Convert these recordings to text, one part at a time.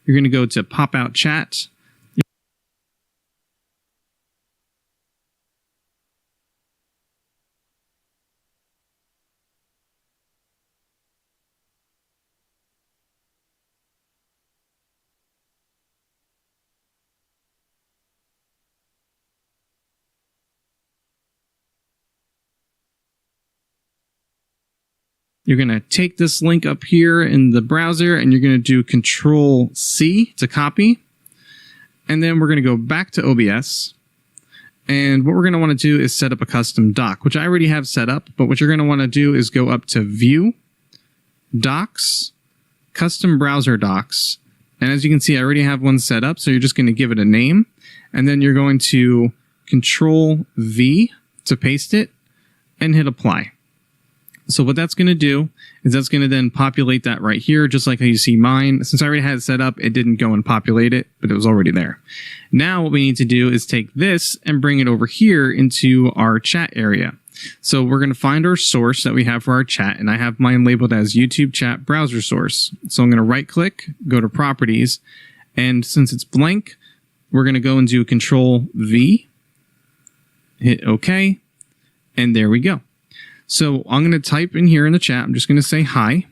You're going to go to pop out chat. You're going to take this link up here in the browser and you're going to do Control C to copy. And then we're going to go back to OBS. And what we're going to want to do is set up a custom doc, which I already have set up. But what you're going to want to do is go up to View, Docs, Custom Browser Docs. And as you can see, I already have one set up. So you're just going to give it a name. And then you're going to Control V to paste it and hit Apply. So what that's going to do is that's going to then populate that right here, just like how you see mine. Since I already had it set up, it didn't go and populate it, but it was already there. Now what we need to do is take this and bring it over here into our chat area. So we're going to find our source that we have for our chat, and I have mine labeled as YouTube chat browser source. So I'm going to right click, go to properties, and since it's blank, we're going to go and do Control V, hit OK, and there we go. So I'm going to type in here in the chat. I'm just going to say hi.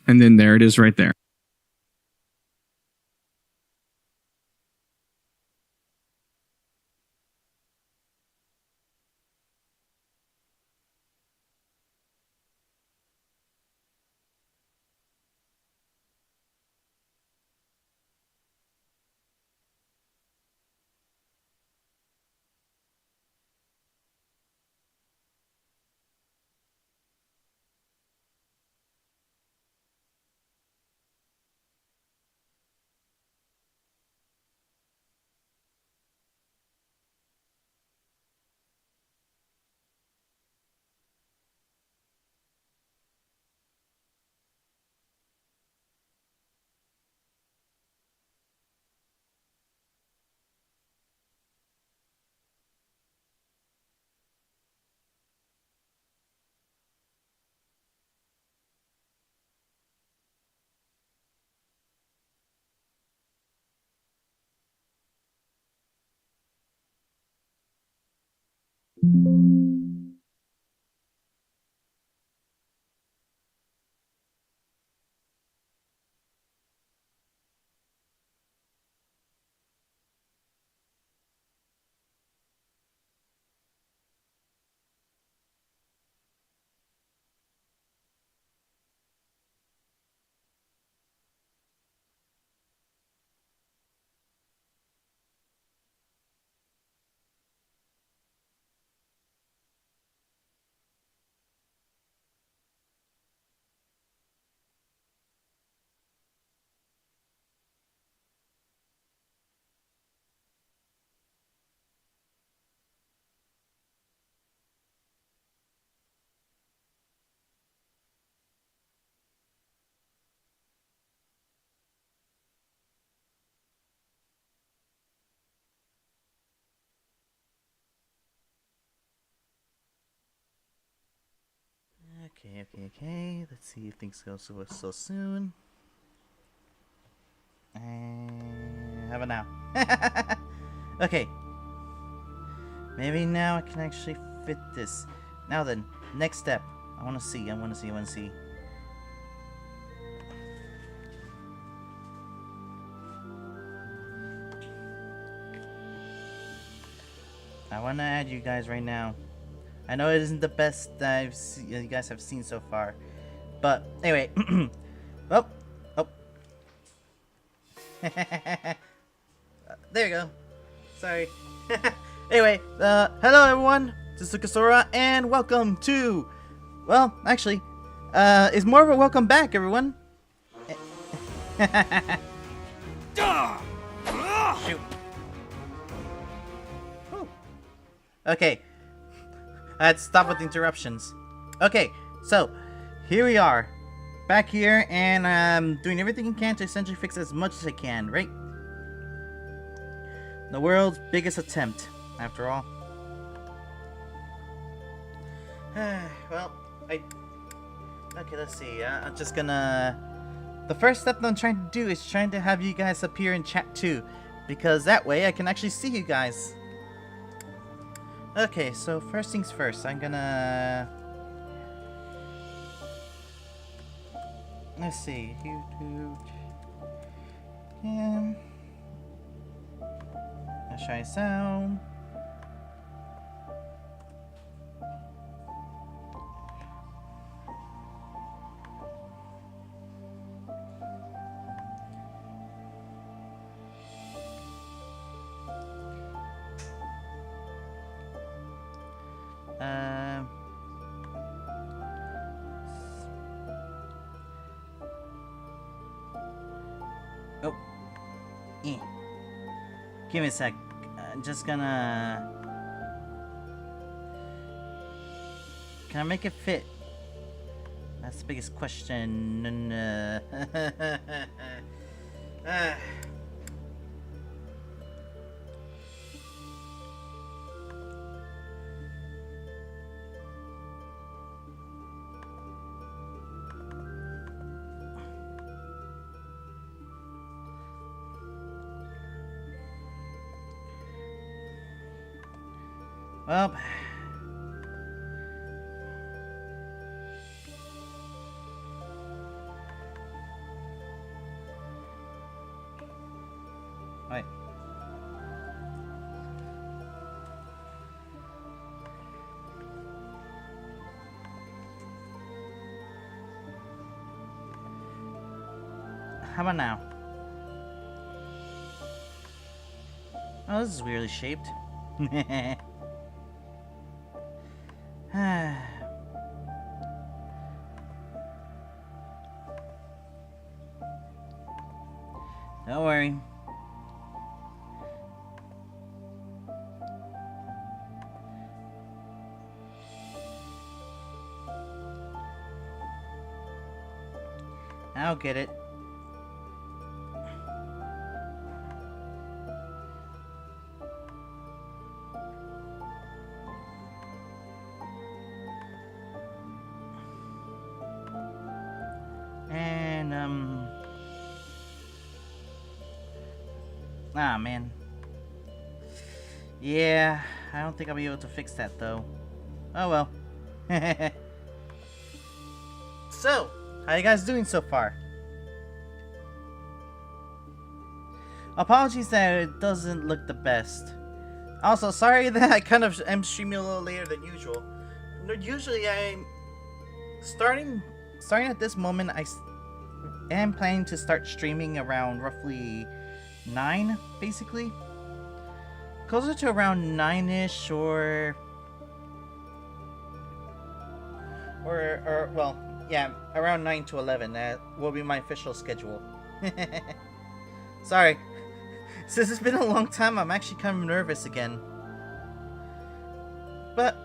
And then there it is right there. Okay. Let's see if things go so soon. How about now? Okay. Maybe now I can actually fit this. Now then, next step. I want to see. I want to add you guys right now. I know it isn't the best that you guys have seen so far. But, anyway. Oh. There you go. Sorry. Anyway, hello everyone. This is Lucasora, and welcome to... Well, actually, it's more of a welcome back, everyone. Shoot. Okay. I had to stop with the interruptions. Okay, so here we are. Back here, and I'm doing everything I can to essentially fix as much as I can, right? The world's biggest attempt, after all. Well, okay, let's see. I'm just gonna the first step that I'm trying to do is trying to have you guys appear in chat too, because that way I can actually see you guys. Okay, so first things first, I'm gonna... Let's see. Let's try sound. Oh. Give me a sec. I'm just gonna... Can I make it fit? That's the biggest question. Well, wait. How about now? Oh, this is weirdly shaped. Don't worry. I'll get it. And, ah, man. Yeah, I don't think I'll be able to fix that, though. Oh, well. So, how you guys doing so far? Apologies that it doesn't look the best. Also, sorry that I kind of am streaming a little later than usual. Usually I'm starting at this moment. I am planning to start streaming around roughly 9, basically. Closer to around 9ish or well, yeah, around 9 to 11. That will be my official schedule. Sorry. Since it's been a long time, I'm actually kind of nervous again. But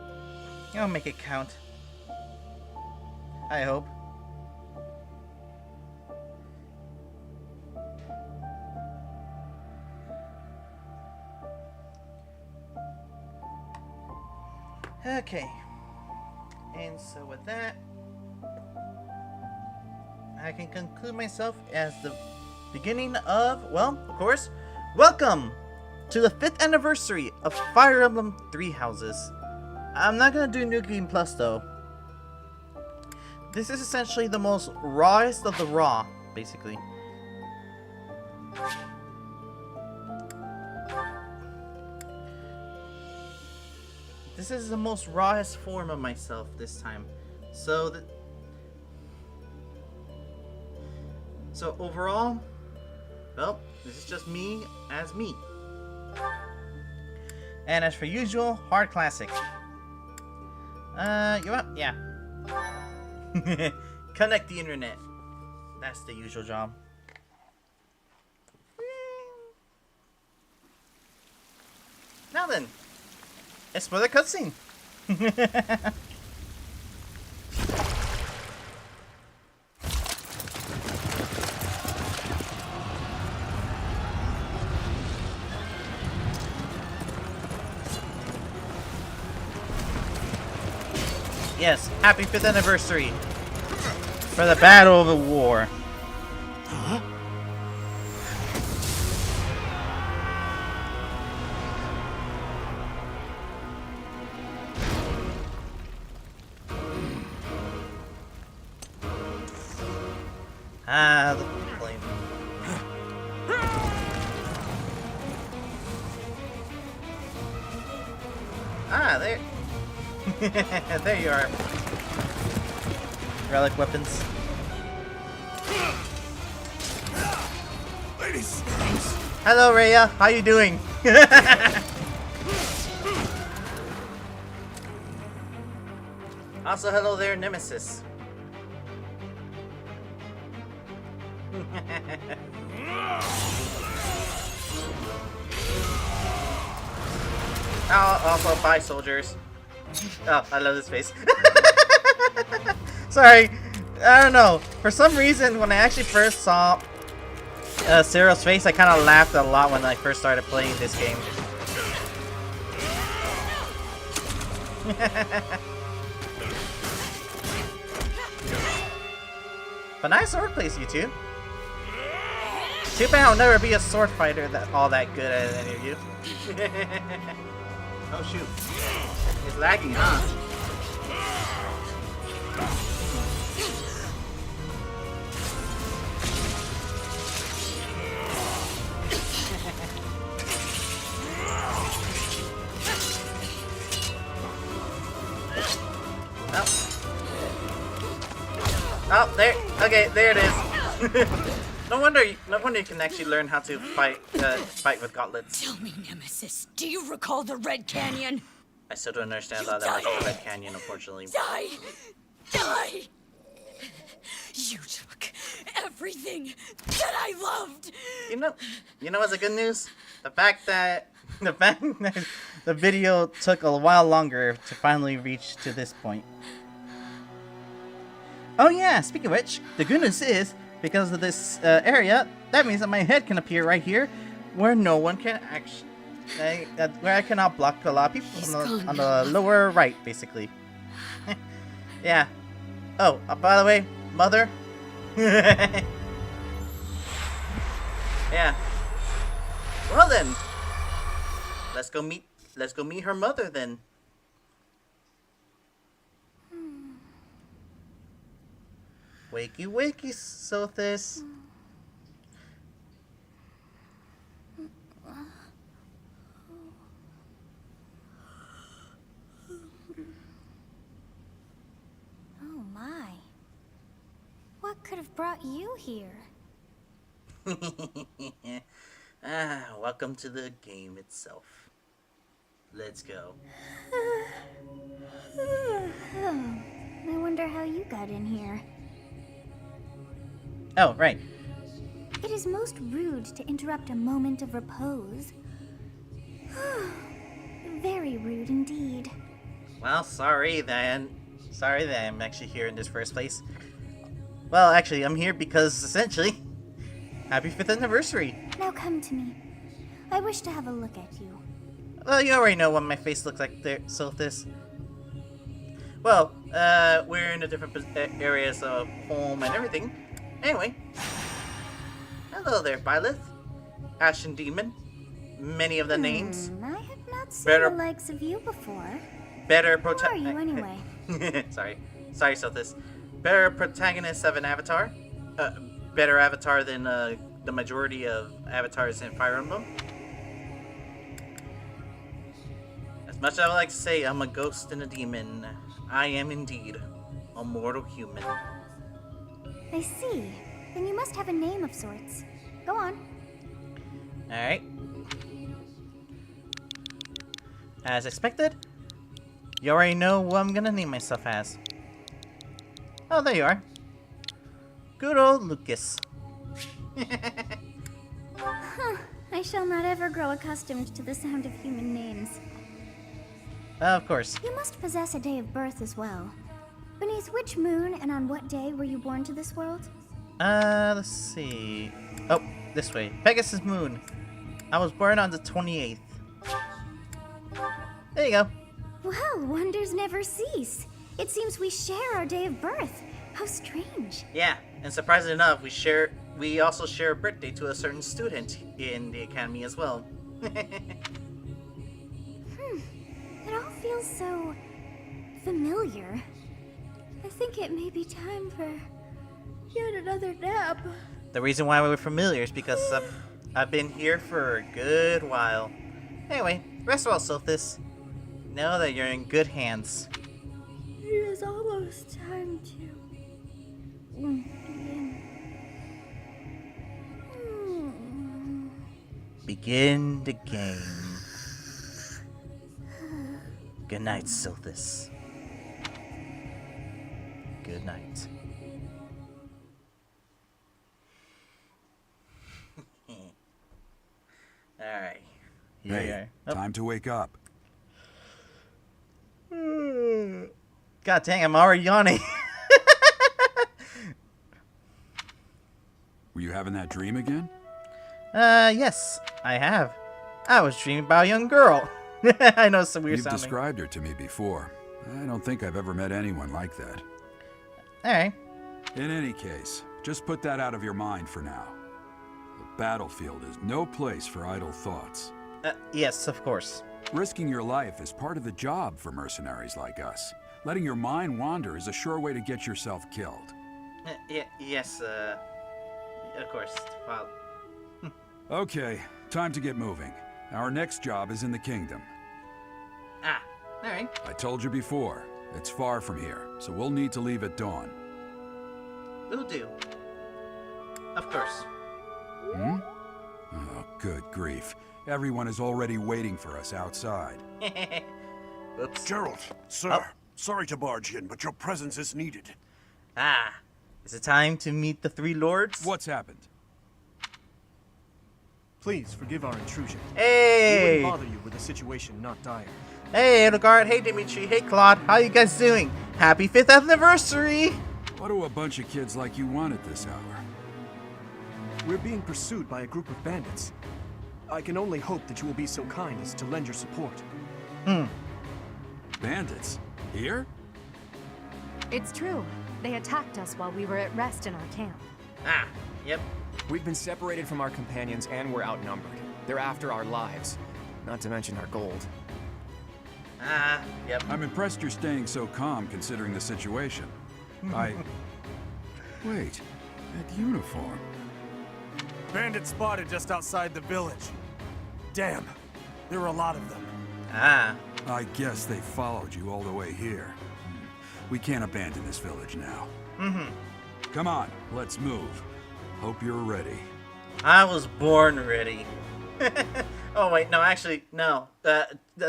I'll make it count. I hope. Okay. And so with that, I can conclude myself as the beginning of, well, of course, welcome to the 5th anniversary of Fire Emblem 3 Houses. I'm not gonna do New Game Plus though. This is essentially the most rawest of the raw, basically. This is the most rawest form of myself this time. So overall, well, this is just me as me. And as for usual, hard classic. You up? Yeah. Connect the internet. That's the usual job. Now then, it's for the cutscene. Yes, happy 5th anniversary for the Battle of the War. Ah, the flame. Ah, there. There you are. Relic weapons. Ladies. Hello, Rhea. How you doing? Also, hello there, Nemesis. Oh, also, bye, soldiers. Oh, I love this face. Sorry, I don't know. For some reason, when I actually first saw Cyril's face, I kind of laughed a lot when I first started playing this game. But nice sword plays, you two. Too bad I'll never be a sword fighter all that good at any of you. Oh shoot. It's lagging, huh? Oh, there. Okay, there it is. No wonder you can actually learn how to fight with gauntlets. Tell me, Nemesis, do you recall the Red Canyon? I still don't understand how that was the Red Canyon, unfortunately. Die! Die! You took everything that I loved. You know what's the good news? The fact that the video took a while longer to finally reach to this point. Oh yeah, speaking of which, the good news is, because of this area, that means that my head can appear right here, where no one can actually, where I cannot block a lot of people on the lower right, basically. Yeah. Oh, by the way, Mother. Yeah. Well then, let's go meet her mother then. Wakey wakey, Sophie. Oh my. What could have brought you here? Welcome to the game itself. Let's go. Oh, I wonder how you got in here. Oh, right. It is most rude to interrupt a moment of repose. Very rude indeed. Well, sorry then. Sorry that I'm actually here in this first place. Well, actually, I'm here because, essentially, happy 5th anniversary. Now come to me. I wish to have a look at you. Well, you already know what my face looks like there, Sophie. Well, we're in the different areas of home and everything. Anyway. Hello there, Byleth. Ashen Demon. Many of the names. I have not seen Better- the likes of you before. Better Who are you anyway? Sorry, Sophis. Better protagonist of an avatar. Better avatar than the majority of avatars in Fire Emblem. As much as I would like to say I'm a ghost and a demon, I am indeed a mortal human. I see. Then you must have a name of sorts. Go on. Alright. As expected, you already know what I'm gonna name myself as. Oh, there you are. Good old Lucas. I shall not ever grow accustomed to the sound of human names. Of course. You must possess a day of birth as well. Beneath which moon and on what day were you born to this world? Let's see. Oh, this way. Pegasus Moon. I was born on the 28th. There you go. Well, wonders never cease. It seems we share our day of birth. How strange. Yeah, and surprisingly enough, we share we also share a birthday to a certain student in the academy as well. It all feels so familiar. I think it may be time for yet another nap. The reason why we were familiar is because I've been here for a good while. Anyway, rest well, Sophie. Know that you're in good hands. It is almost time to Begin the game. Good night, Sophie. Good night. Alright. Hey, time to wake up. God dang, I'm already yawning. Were you having that dream again? Yes, I have. I was dreaming about a young girl. I know it's so weird You've sounding. described her to me before. I don't think I've ever met anyone like that. Alright. In any case, just put that out of your mind for now. The battlefield is no place for idle thoughts. Yes, of course. Risking your life is part of the job for mercenaries like us. Letting your mind wander is a sure way to get yourself killed. Yes, of course. Well, Okay, time to get moving. Our next job is in the kingdom. alright. I told you before, it's far from here, so we'll need to leave at dawn. Will do. Of course. Hmm? Oh, good grief. Everyone is already waiting for us outside. Oops. Gerald, sir, Oh. sorry to barge in, but your presence is needed. Is it time to meet the three lords? What's happened? Please forgive our intrusion. We Hey! wouldn't bother you with a situation not dire. Hey, Edelgard. Hey, Dimitri. Hey, Claude. How you guys doing? Happy 5th anniversary! What do a bunch of kids like you want at this hour? We're being pursued by a group of bandits. I can only hope that you will be so kind as to lend your support. Bandits? Here? It's true. They attacked us while we were at rest in our camp. Yep. We've been separated from our companions and we're outnumbered. They're after our lives, not to mention our gold. Yep. I'm impressed you're staying so calm considering the situation. Wait, that uniform. Bandits spotted just outside the village. Damn, there were a lot of them. I guess they followed you all the way here. We can't abandon this village now. Come on, let's move. Hope you're ready. I was born ready. Oh wait, no, actually, no.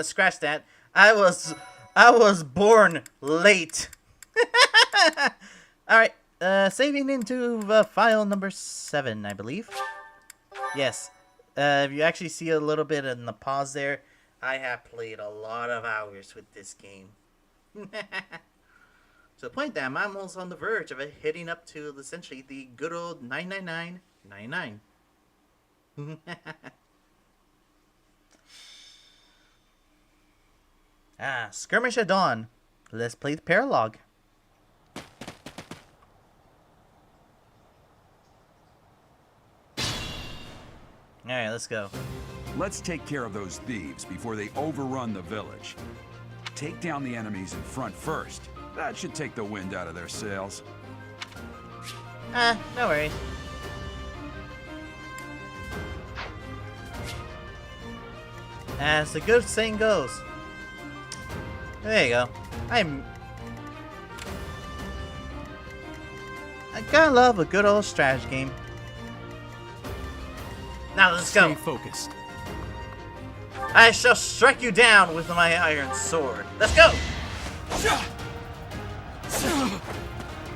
Scratch that. I was born late. All right, saving into file number 7, I believe. Yes. If you actually see a little bit in the pause there, I have played a lot of hours with this game. To the point that I'm almost on the verge of it hitting up to essentially the good old 99999. Skirmish at dawn. Let's play the paralogue. Alright, let's go. Let's take care of those thieves before they overrun the village. Take down the enemies in front first. That should take the wind out of their sails. No worries. As the good saying goes. There you go. I gotta love a good old strategy game. Now let's Stay go. focused. I shall strike you down with my iron sword. Let's go.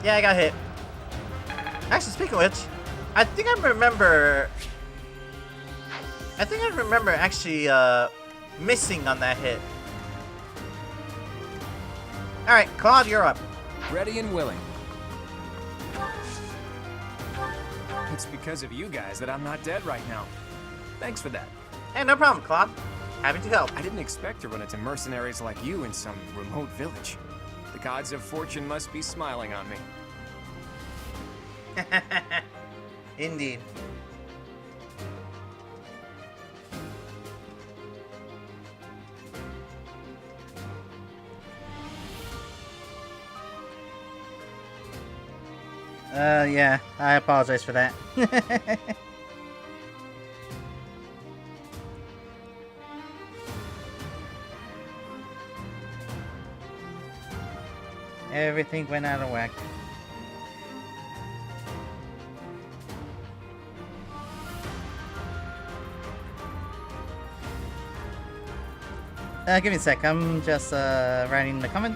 Yeah, I got hit. Actually, speaking of which, I think I remember actually missing on that hit. Alright, Claude, you're up. Ready and willing. It's because of you guys that I'm not dead right now. Thanks for that. Hey, no problem, Claude. Happy to help. I didn't expect to run into mercenaries like you in some remote village. The gods of fortune must be smiling on me. Indeed. Yeah, I apologize for that. Everything went out of whack. Give me a sec, I'm just writing the comment.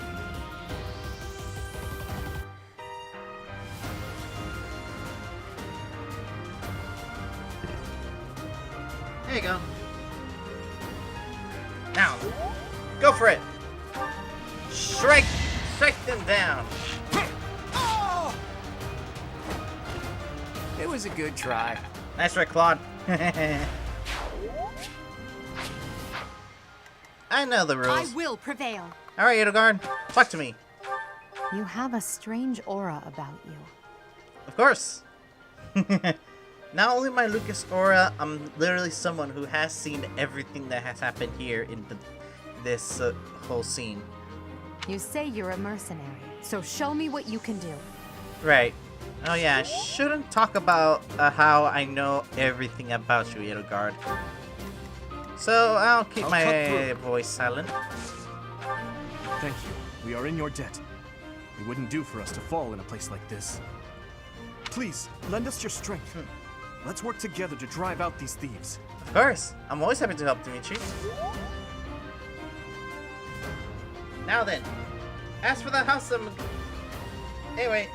There you go. Now, go for it. Strike them down. It was a good try. Nice try, Claude. I know the rules. I will prevail. All right, Edelgard, talk to me. You have a strange aura about you. Of course. Not only my Lucas aura, I'm literally someone who has seen everything that has happened here in this whole scene. You say you're a mercenary, so show me what you can do. Right. Oh yeah, I shouldn't talk about how I know everything about you, Edelgard. So I'll keep my voice silent. Thank you. We are in your debt. It wouldn't do for us to fall in a place like this. Please, lend us your strength. Let's work together to drive out these thieves. Of course. I'm always happy to help, Dimitri. Now then, as for the house Anyway,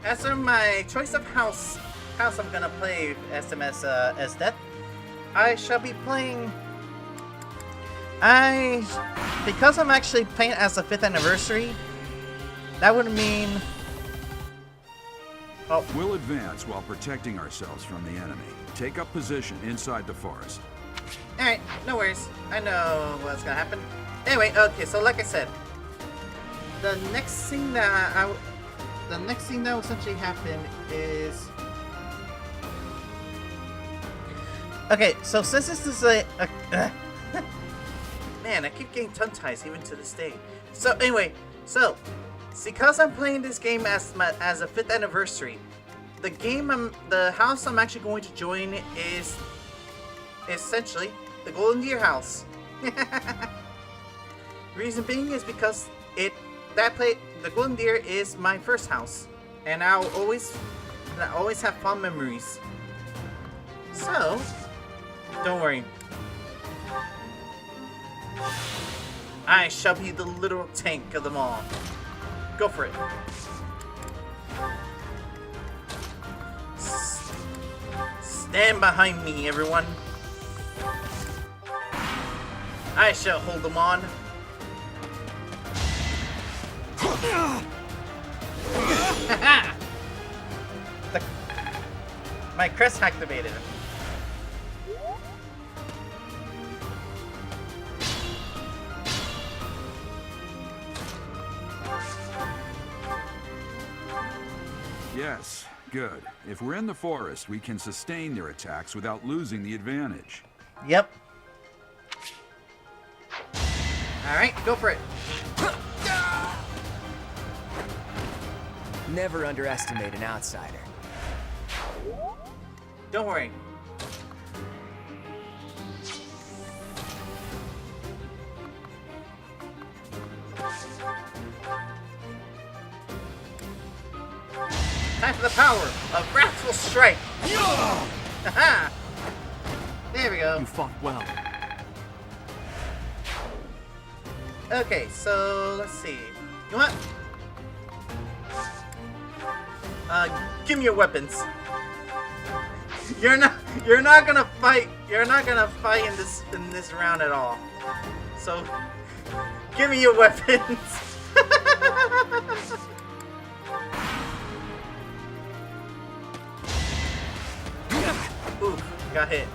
as for my choice of house I'm gonna play SMS as Death, I shall be playing... Because I'm actually playing as the 5th anniversary, that would mean... Oh. We'll advance while protecting ourselves from the enemy. Take up position inside the forest. Alright, no worries. I know what's gonna happen. Anyway, okay, so like I said, the next thing that will essentially happen is... Okay, so since this is man, I keep getting tongue-tied even to this day. So anyway, because I'm playing this game as a 5th anniversary, the house I'm actually going to join is essentially the Golden Deer house. Reason being is because the Golden Deer is my first house, and I always have fond memories. So, don't worry. I shall be the literal tank of them all. Go for it. Stand behind me, everyone. I shall hold them on. My crest activated. Yes, good. If we're in the forest, we can sustain their attacks without losing the advantage. Yep. Alright, go for it. Never underestimate an outsider. Don't worry. Time for the power of Wrathful Strike. Haha! There we go. You fought well. Okay, so let's see. You know what? Give me your weapons. You're not gonna fight. You're not gonna fight in this round at all. So, give me your weapons. Ooh, got hit.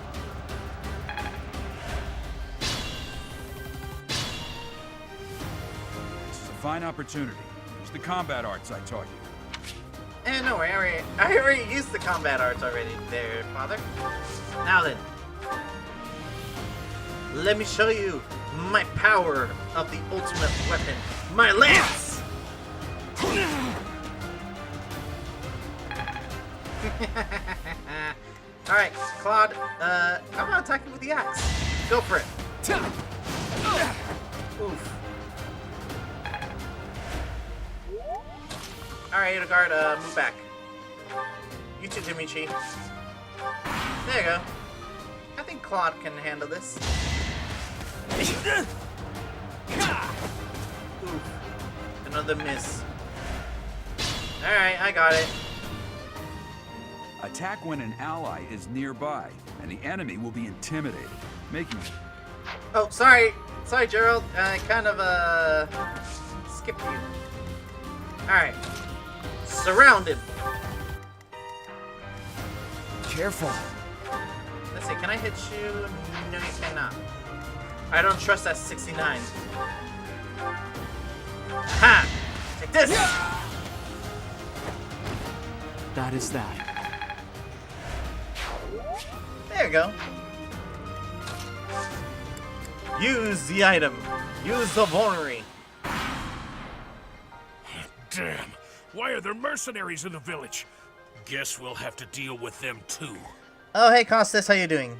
This is a fine opportunity. Use the combat arts I taught you. And no worry, I already used the combat arts already there, Father. Now then, let me show you my power of the ultimate weapon, my lance! Alright, Claude, how about attacking with the axe? Go for it. Oof. Alright, Edelgard, move back. You too, Dimitri. There you go. I think Claude can handle this. Oof. Another miss. Alright, I got it. Attack when an ally is nearby, and the enemy will be intimidated, making... Oh, sorry. Sorry, Gerald. I kind of, skipped you. Alright. Surround him. Careful. Let's see, can I hit you? No, you cannot. I don't trust that 69. Ha! Take this! That is that. There you go. Use the item. Use the vulnerary. Damn. Why are there mercenaries in the village? Guess we'll have to deal with them too. Oh, hey, Costas, how you doing?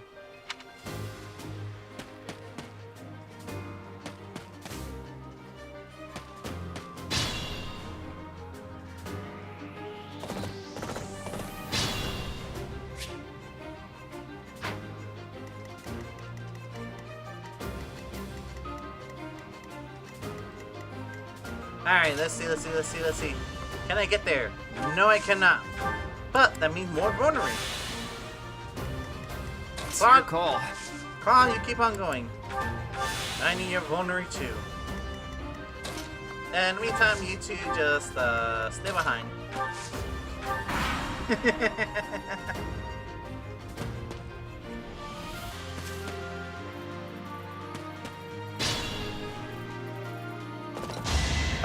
Alright, let's see. Can I get there? No, I cannot. But that means more vulnerary. It's your call. Claude, you keep on going. I need your vulnerary too. And meantime, you two just stay behind.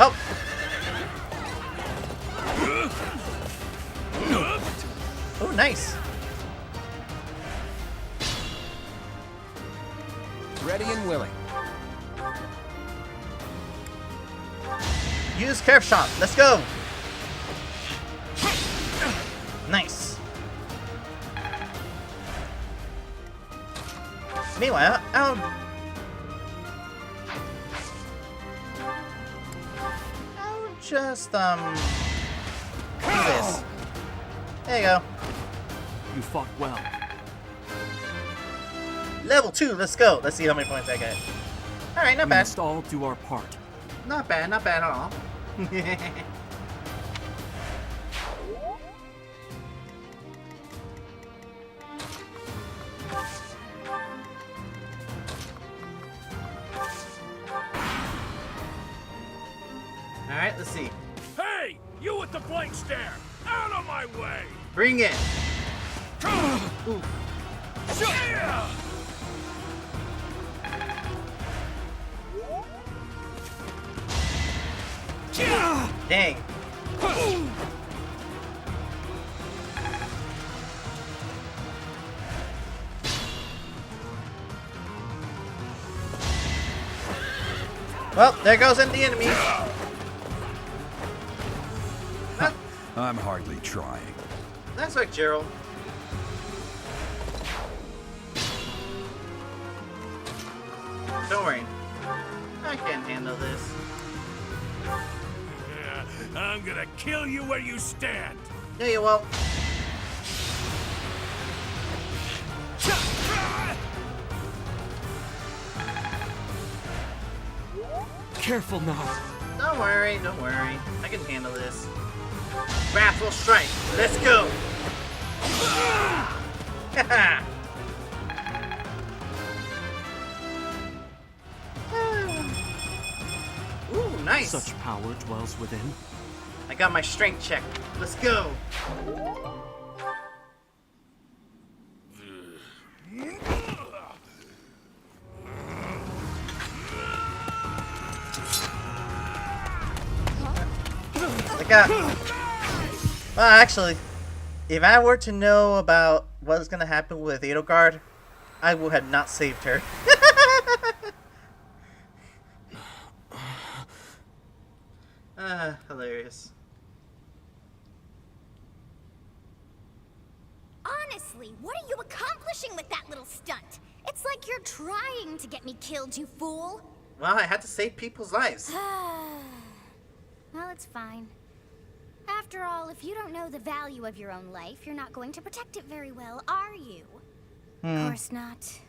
Oh! Oh, nice! Ready and willing. Use curve shot. Let's go! Nice. Meanwhile, I'll just, do this. There you go. You fought well. Level 2, let's go. Let's see how many points I get. Alright, not We bad. must all do our part. Not bad at all. Alright, let's see. Hey! You with the blank stare! Out of my way! Bring it! Oof. Yeah! Dang. Well, there goes in the enemy. I'm hardly trying. That's like Gerald. Don't worry. I can handle this. Yeah, I'm gonna kill you where you stand! Yeah, you won't. Careful now. Don't worry. I can handle this. Wrathful Strike. Let's go. Ooh, nice. Such power dwells within. I got my strength check. Let's go. Look out. Well, actually, if I were to know about what was gonna happen with Edelgard, I would have not saved her. Hilarious. Honestly, what are you accomplishing with that little stunt? It's like you're trying to get me killed, you fool. Well, I had to save people's lives. Well, it's fine. After all, if you don't know the value of your own life, you're not going to protect it very well, are you? Of course not.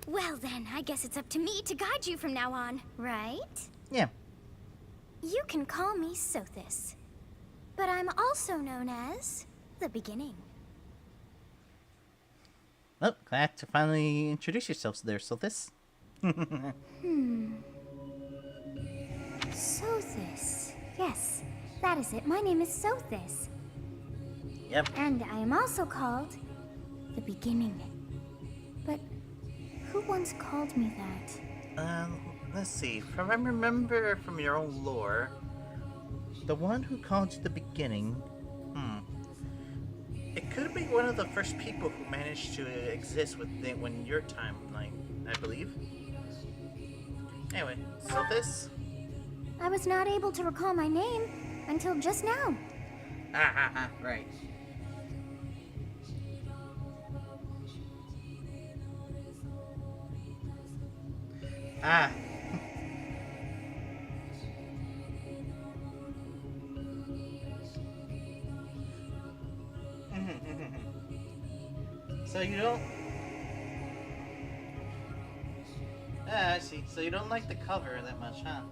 Well then, I guess it's up to me to guide you from now on, right? Yeah. You can call me Sothis, but I'm also known as the Beginning. Oh, glad to finally introduce yourselves there, Sothis. Sothis. Yes, that is it. My name is Sothis. Yep. And I am also called the Beginning. But who once called me that? Let's see. If I remember from your own lore, the one who called you the Beginning, it could be one of the first people who managed to exist when your timeline, I believe. Anyway, so this. I was not able to recall my name until just now. Right. So you don't... I see. So you don't like the cover that much, huh?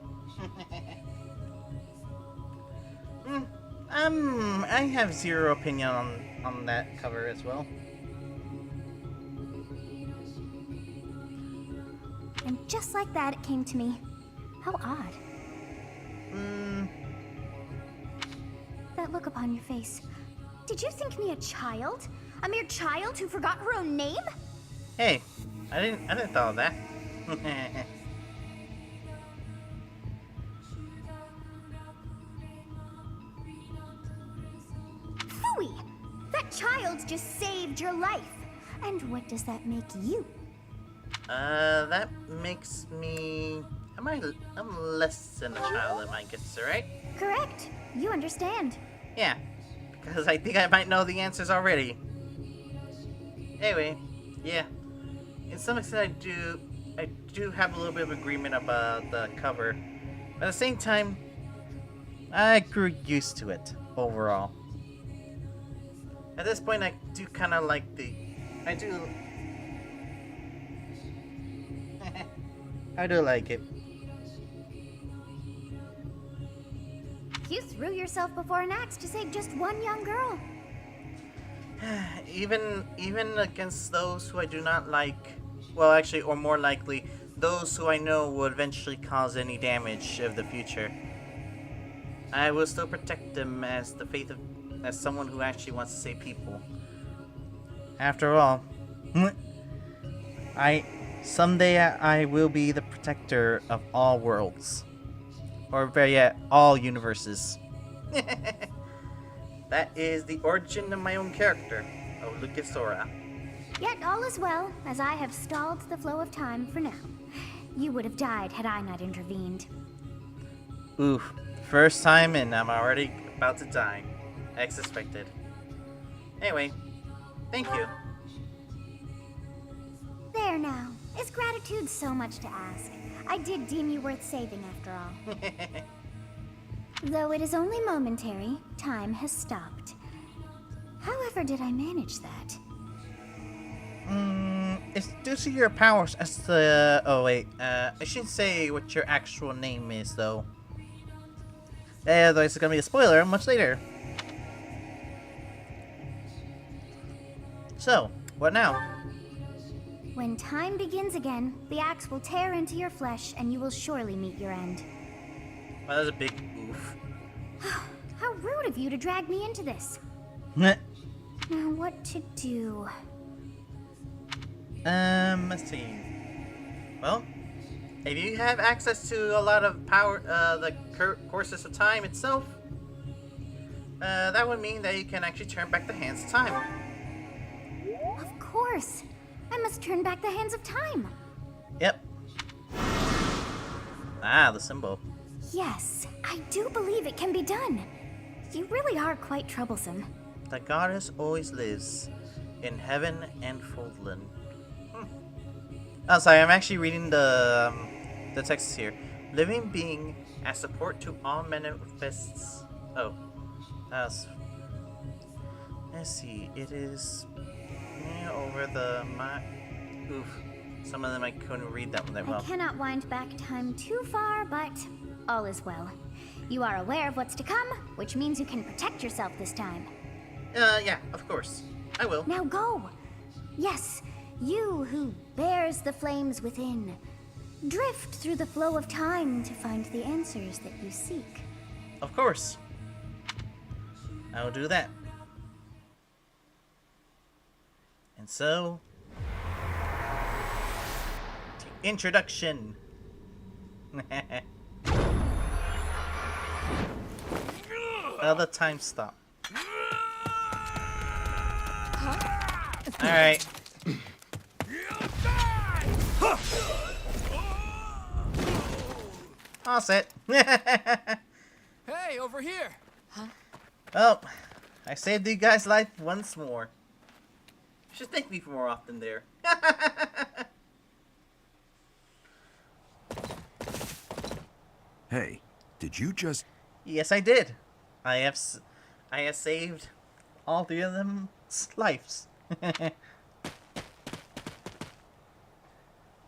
I have zero opinion on that cover as well. And just like that, it came to me. How odd. That look upon your face. Did you think me a child? A mere child who forgot her own name? Hey, I didn't thought of that. Phooey! That child just saved your life. And what does that make you? That makes me... I'm less than a child, I guess, right? Correct. You understand. Yeah, because I think I might know the answers already. Anyway, yeah. In some extent, I do have a little bit of agreement about the cover. But at the same time, I grew used to it, overall. At this point, I do kind of like I do like it. You threw yourself before an axe to save just one young girl. Even against those who I do not like, well, actually, or more likely, those who I know will eventually cause any damage of the future, I will still protect them as as someone who actually wants to save people. After all, someday I will be the protector of all worlds. Or all universes. That is the origin of my own character, of Lucas Sora. Yet all is well, as I have stalled the flow of time for now. You would have died had I not intervened. Oof. First time and I'm already about to die. As expected. Anyway, thank you. There now. Is gratitude so much to ask? I did deem you worth saving after all. Though it is only momentary, time has stopped. However did I manage that? It's due to your powers as the... Oh wait, I shouldn't say what your actual name is though. Otherwise it's gonna be a spoiler much later. So, what now? When time begins again, the axe will tear into your flesh and you will surely meet your end. Well, that was a big oof. How rude of you to drag me into this. Now, what to do? Let's see. Well, if you have access to a lot of power, the courses of time itself, that would mean that you can actually turn back the hands of time. Of course. I must turn back the hands of time. Yep. Ah, the symbol. Yes, I do believe it can be done. You really are quite troublesome. The goddess always lives in heaven and Foldland. Oh, sorry, I'm actually reading the text here. Living being as support to all manifests. Oh, that's. Let's see. It is over the oof. Some of them I couldn't read that one that well. I cannot wind back time too far, but all is well. You are aware of what's to come, which means you can protect yourself this time. Yeah, of course. I will. Now go. Yes, you who bears the flames within. Drift through the flow of time to find the answers that you seek. Of course. I will do that. And so, introduction. The time stop. Alright. All set. Hey, over here! Oh, I saved you guys' life once more. You should thank me for more often there. Hey, did you just... Yes, I did. I have saved all three of them's lives.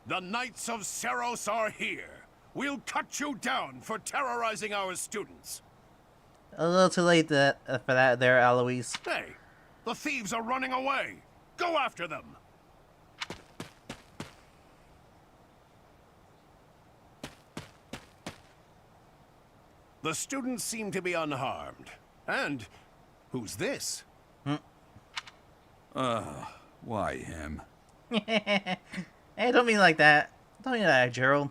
The Knights of Seros are here. We'll cut you down for terrorizing our students. A little too late for that there, Eloise. Hey, the thieves are running away. Go after them. The students seem to be unharmed. And who's this? Why him? Hey, don't mean like that. Don't mean like that, Gerald.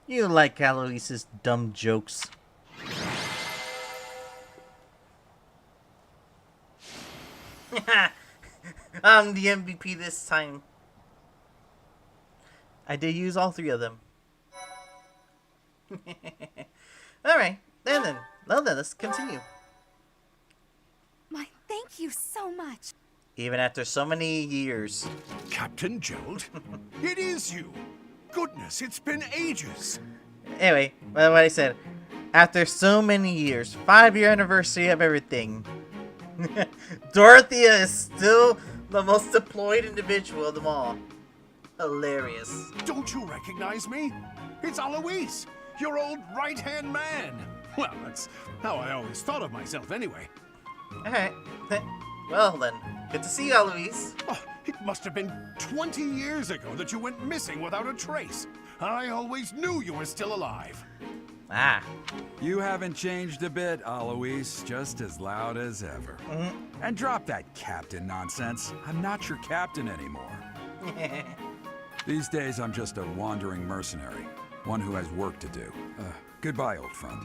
You like Eloise's dumb jokes. I'm the MVP this time. I did use all three of them. Alright, then. Well then, let's continue. My, thank you so much. Even after so many years. Captain Gerald? It is you. Goodness, it's been ages. Anyway, what I said. After so many years, 5-year anniversary of everything. Dorothea is still the most deployed individual of them all. Hilarious. Don't you recognize me? It's Alois, your old right-hand man. Well, that's how I always thought of myself anyway. Alright. Well then, good to see you, Alois. Oh, it must have been 20 years ago that you went missing without a trace. I always knew you were still alive. Ah. You haven't changed a bit, Alois. Just as loud as ever. And drop that captain nonsense. I'm not your captain anymore. These days, I'm just a wandering mercenary. One who has work to do. Goodbye, old friend.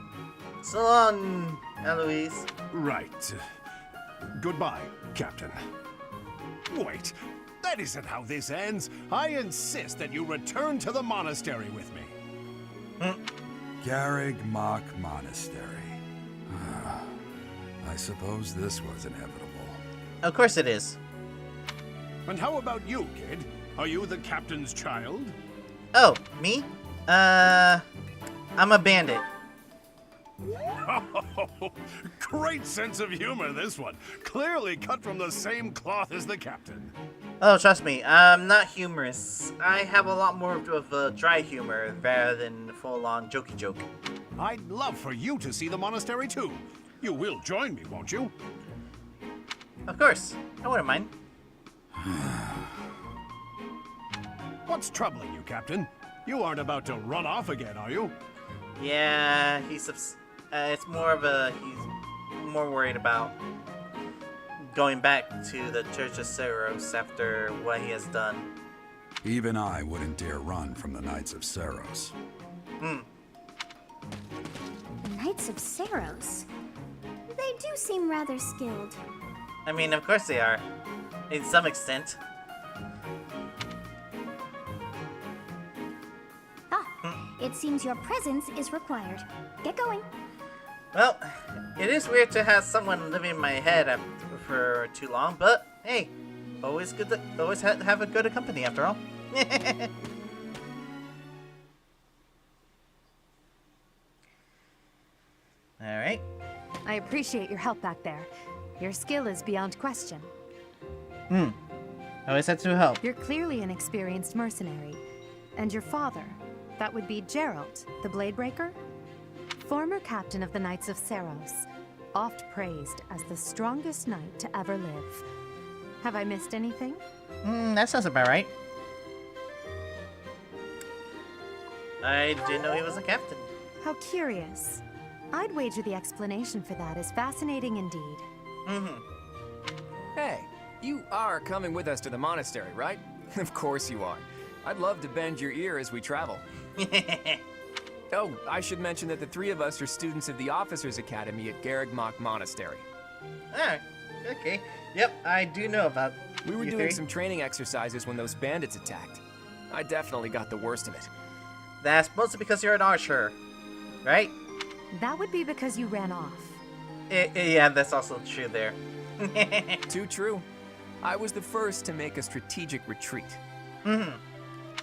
So long, Eloise. Right. Goodbye, Captain. Wait, that isn't how this ends. I insist that you return to the monastery with me. Garrig Mach Monastery. I suppose this was inevitable. Of course it is. And how about you, kid? Are you the captain's child? Oh, me? I'm a bandit. Great sense of humor, this one. Clearly cut from the same cloth as the captain. Oh, trust me, I'm not humorous. I have a lot more of a dry humor rather than full-on jokey joke. I'd love for you to see the monastery too. You will join me, won't you? Of course, I wouldn't mind. What's troubling you, Captain? You aren't about to run off again, are you? Yeah, it's more of he's more worried about going back to the Church of Seros after what he has done. Even I wouldn't dare run from the Knights of Seros. The Knights of Seros? They do seem rather skilled. I mean, of course they are. In some extent. It seems your presence is required. Get going. Well, it is weird to have someone living in my head for too long, but hey, always good to have a good company after all. Alright. I appreciate your help back there. Your skill is beyond question. Always had to help. You're clearly an experienced mercenary. And your father, that would be Gerald, the Bladebreaker? Former captain of the Knights of Seros, oft praised as the strongest knight to ever live. Have I missed anything? That sounds about right. I didn't know he was a captain. How curious. I'd wager the explanation for that is fascinating indeed. Hey, you are coming with us to the monastery, right? Of course you are. I'd love to bend your ear as we travel. Oh, I should mention that the three of us are students of the Officers' Academy at Garrigmach Monastery. Ah, okay. Yep, I do know about We were you doing three. some training exercises when those bandits attacked. I definitely got the worst of it. That's mostly because you're an archer, right? That would be because you ran off. Yeah, that's also true there. Too true. I was the first to make a strategic retreat.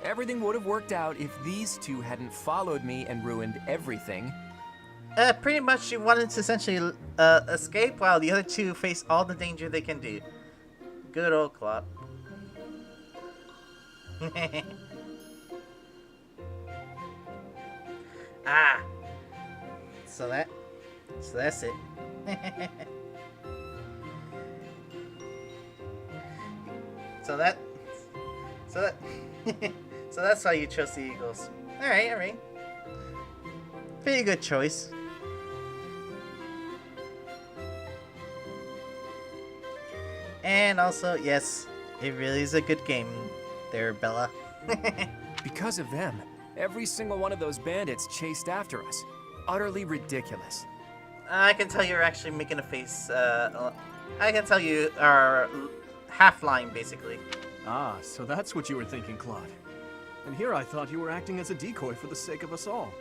Everything would have worked out if these two hadn't followed me and ruined everything. Pretty much you wanted to essentially escape while the other two face all the danger they can do. Good old Claude. Ah! So that's it. So that's why you chose the Eagles. Alright. Pretty good choice. And also, yes, it really is a good game there, Bella. Because of them, every single one of those bandits chased after us. Utterly ridiculous. I can tell you're actually making a face, I can tell you are half lying, basically. Ah, so that's what you were thinking, Claude. And here I thought you were acting as a decoy for the sake of us all.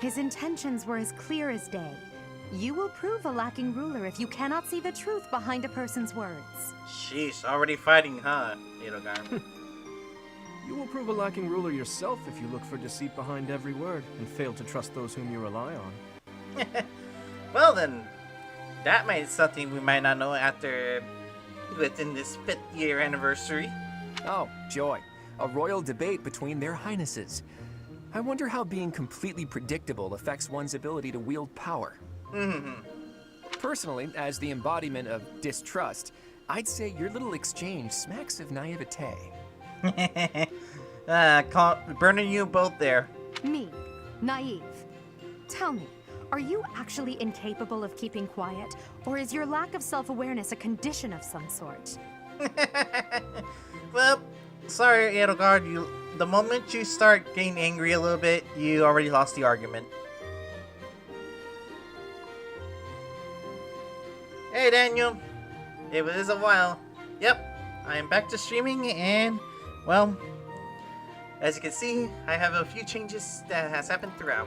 His intentions were as clear as day. You will prove a lacking ruler if you cannot see the truth behind a person's words. Sheesh, already fighting, huh, Edelgard? You will prove a lacking ruler yourself if you look for deceit behind every word and fail to trust those whom you rely on. Well then, that might be something we might not know after within this 5th year anniversary. Oh, joy. A royal debate between their highnesses. I wonder how being completely predictable affects one's ability to wield power. Personally, as the embodiment of distrust, I'd say your little exchange smacks of naivete. Burning you both there. Me, naive. Tell me, are you actually incapable of keeping quiet, or is your lack of self-awareness a condition of some sort? Well, sorry, Edelgard, the moment you start getting angry a little bit, you already lost the argument. Hey Daniel, it was a while. Yep, I am back to streaming and, well, as you can see, I have a few changes that has happened throughout.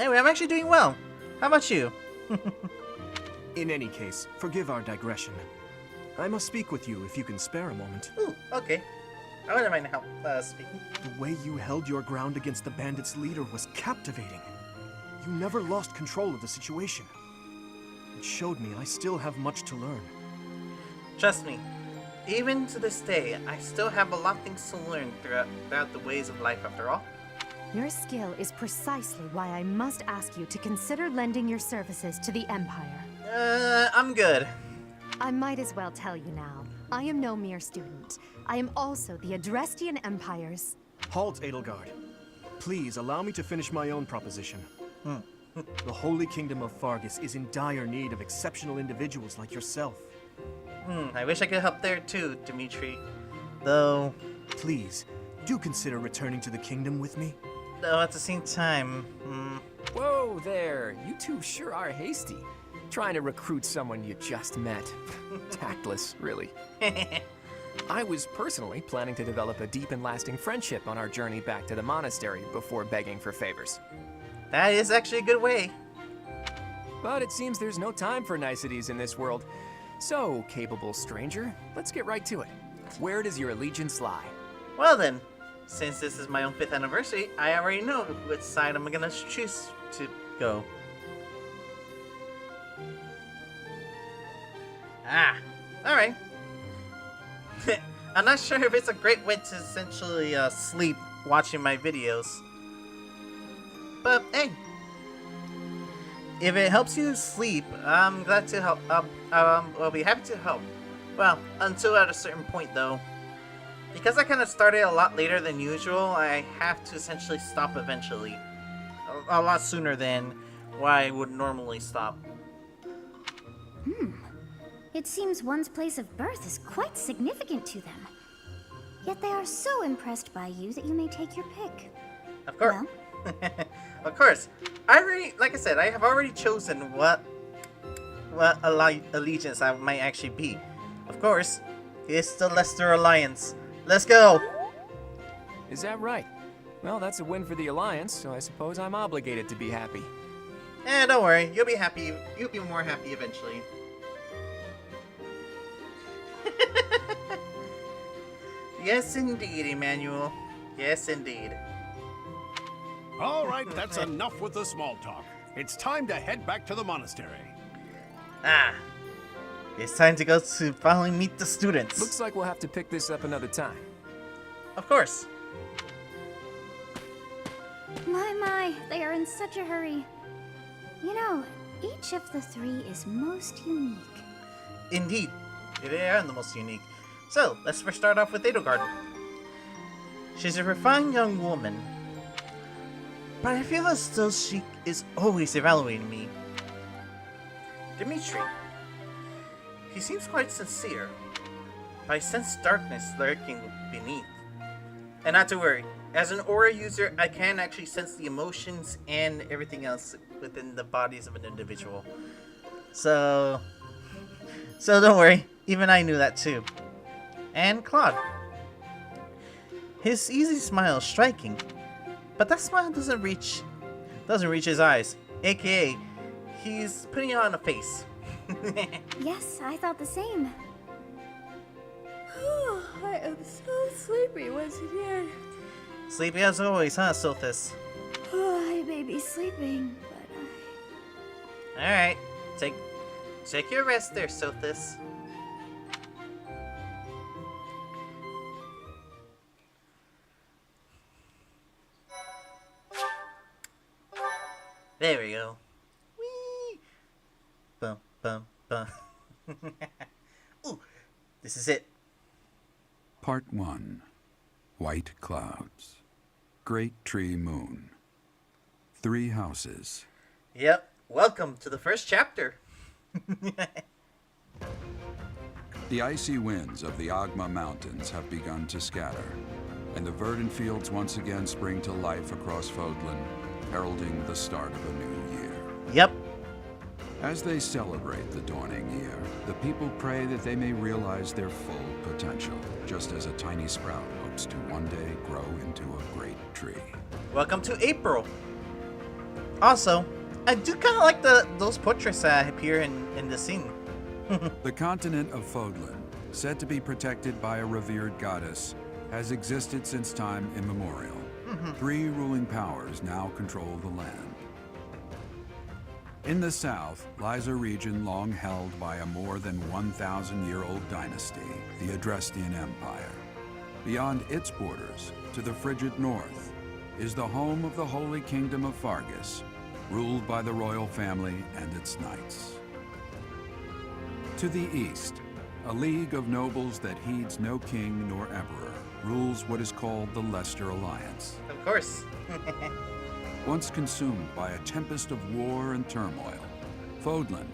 Anyway, I'm actually doing well. How about you? In any case, forgive our digression. I must speak with you if you can spare a moment. Ooh, okay. I wouldn't mind help speaking. The way you held your ground against the bandits' leader was captivating. You never lost control of the situation. It showed me I still have much to learn. Trust me, even to this day, I still have a lot of things to learn throughout the ways of life after all. Your skill is precisely why I must ask you to consider lending your services to the Empire. I'm good. I might as well tell you now. I am no mere student. I am also the Adrestian Empire's... Halt, Edelgard. Please allow me to finish my own proposition. The Holy Kingdom of Fargus is in dire need of exceptional individuals like yourself. I wish I could help there too, Dimitri. Though... Please, do consider returning to the kingdom with me. Though at the same time, Whoa there, you two sure are hasty. Trying to recruit someone you just met. Tactless, really. I was personally planning to develop a deep and lasting friendship on our journey back to the monastery before begging for favors. That is actually a good way. But it seems there's no time for niceties in this world. So, capable stranger, let's get right to it. Where does your allegiance lie? Well then, since this is my own 5th anniversary, I already know which side I'm gonna choose to go. Ah, alright. I'm not sure if it's a great way to essentially sleep watching my videos. But hey, if it helps you sleep, I'm glad to help. I'll be happy to help. Well, until at a certain point though. Because I kind of started a lot later than usual, I have to essentially stop eventually. A lot sooner than why I would normally stop. It seems one's place of birth is quite significant to them. Yet they are so impressed by you that you may take your pick. Of course. Well? Of course. Like I said, I have already chosen what allegiance I might actually be. Of course, it's the Lester Alliance. Let's go! Is that right? Well, that's a win for the Alliance, so I suppose I'm obligated to be happy. Don't worry, you'll be happy. You'll be more happy eventually. Yes, indeed, Emmanuel. Yes, indeed. All right, that's enough with the small talk. It's time to head back to the monastery. Ah, it's time to go to finally meet the students. Looks like we'll have to pick this up another time. Of course. My, they are in such a hurry. You know, each of the 3 is most unique. Indeed, they are the most unique. So, let's first start off with Edelgard. She's a refined young woman, but I feel as though she is always evaluating me. Dimitri. He seems quite sincere, but I sense darkness lurking beneath. And not to worry, as an aura user, I can actually sense the emotions and everything else within the bodies of an individual. So don't worry, even I knew that too. And Claude. His easy smile is striking, but that smile doesn't reach his eyes. AKA, he's putting on a face. Yes, I thought the same. I am so sleepy once again. Sleepy as always, huh, Sophis? I may be sleeping, but Alright, take your rest there, Sophis. There we go. Whee! Bum, bum, bum. Ooh, this is it. Part 1. White Clouds. Great Tree Moon. 3 houses. Yep, welcome to the first chapter. The icy winds of the Agma Mountains have begun to scatter, and the verdant fields once again spring to life across Fodlan, heralding the start of a new year. Yep. As they celebrate the dawning year, the people pray that they may realize their full potential, just as a tiny sprout hopes to one day grow into a great tree. Welcome to April. Also, I do kind of like those portraits that appear in the scene. The continent of Fodlan, said to be protected by a revered goddess, has existed since time immemorial. 3 ruling powers now control the land. In the south lies a region long held by a more than 1,000-year-old dynasty, the Adrestian Empire. Beyond its borders, to the frigid north, is the home of the Holy Kingdom of Fargus, ruled by the royal family and its knights. To the east, a league of nobles that heeds no king nor emperor rules what is called the Lester Alliance. Of course. Once consumed by a tempest of war and turmoil, Fodlan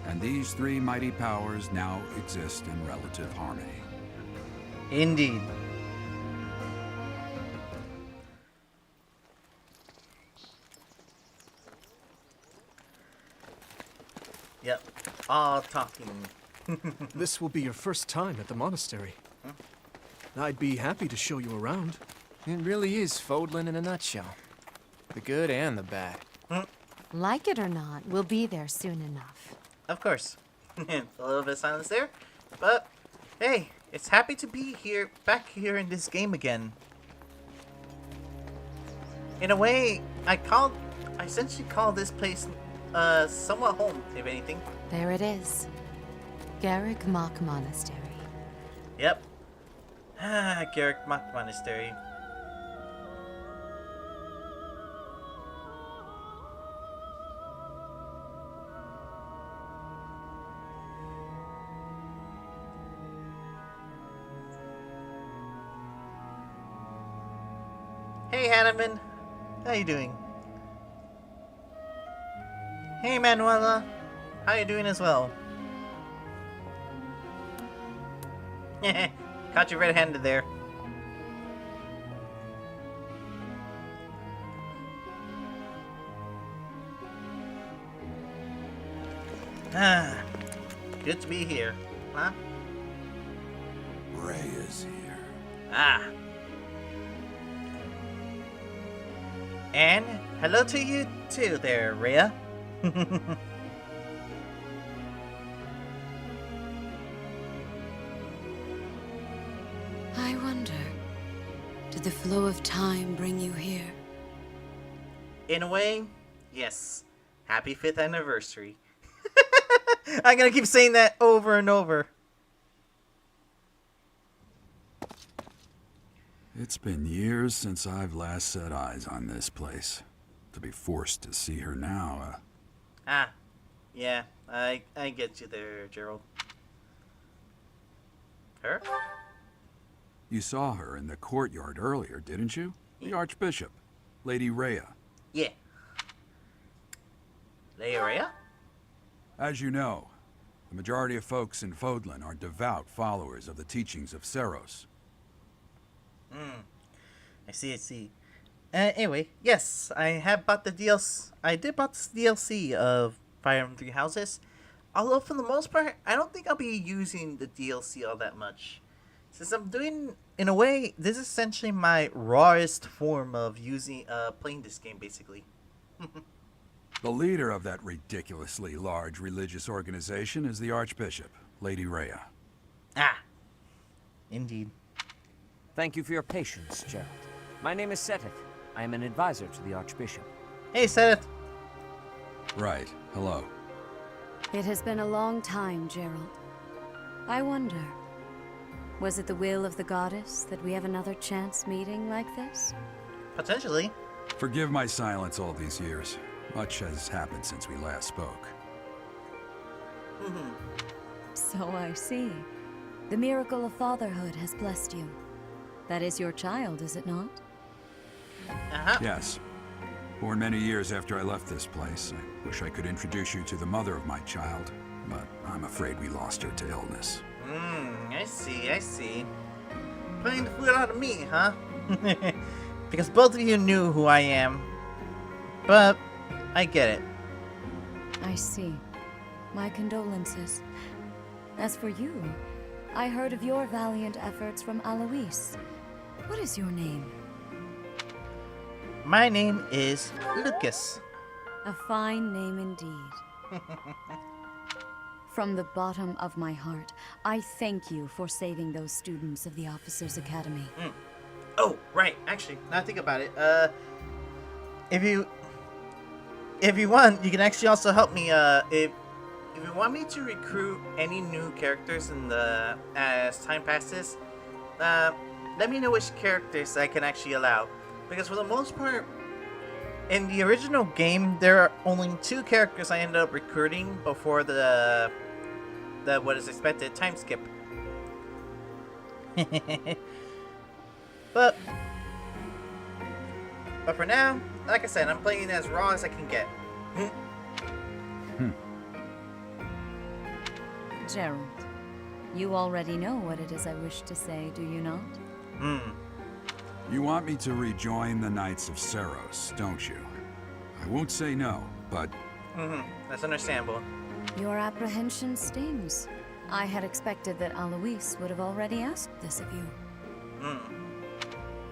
and these 3 mighty powers now exist in relative harmony. Indeed. all talking. This will be your first time at the monastery. I'd be happy to show you around. It really is Fodlan in a nutshell. The good and the bad. Like it or not, we'll be there soon enough. Of course. A little bit of silence there. But, hey, it's happy to be here, back here in this game again. In a way, I essentially call this place, somewhat home, if anything. There it is. Garrick Mock Monastery. Yep. Garrick Mock Monastery. Hey, Hanneman. How you doing? Hey, Manuela. How you doing as well? Caught you red-handed there. Good to be here, huh? Ray is here. And hello to you too there, Rhea. I wonder, did the flow of time bring you here? In a way, yes. Happy 5th anniversary. I'm gonna keep saying that over and over. It's been years since I've last set eyes on this place. To be forced to see her now, Yeah, I get you there, Gerald. Her? You saw her in the courtyard earlier, didn't you? The Archbishop, Lady Rhea. Yeah. Lady Rhea? As you know, the majority of folks in Fodlan are devout followers of the teachings of Seros. I see. Anyway, yes, I have bought the DLC. I did bought the DLC of Fire Emblem Three Houses. Although for the most part, I don't think I'll be using the DLC all that much. Since I'm doing, in a way, this is essentially my rawest form of playing this game, basically. The leader of that ridiculously large religious organization is the Archbishop, Lady Rhea. Indeed. Thank you for your patience, Gerald. My name is Seteth. I am an advisor to the Archbishop. Hey, Seth. Right, hello. It has been a long time, Gerald. I wonder, was it the will of the goddess that we have another chance meeting like this? Potentially. Forgive my silence all these years. Much has happened since we last spoke. So I see. The miracle of fatherhood has blessed you. That is your child, is it not? Yes. Born many years after I left this place. I wish I could introduce you to the mother of my child, but I'm afraid we lost her to illness. I see. Playing the fool out of me, huh? Because both of you knew who I am. But I get it. I see. My condolences. As for you, I heard of your valiant efforts from Alois. What is your name? My name is Lucas. A fine name indeed. From the bottom of my heart, I thank you for saving those students of the Officers' Academy. Oh, right. Actually, now I think about it. If you want, you can actually also help me. If you want me to recruit any new characters as time passes, let me know which characters I can actually allow. Because for the most part, in the original game, there are only 2 characters I ended up recruiting before the what is expected time skip. But for now, like I said, I'm playing as raw as I can get. Gerald, you already know what it is I wish to say, do you not? You want me to rejoin the Knights of Seros, don't you? I won't say no, but... That's understandable. Your apprehension stings. I had expected that Alois would have already asked this of you.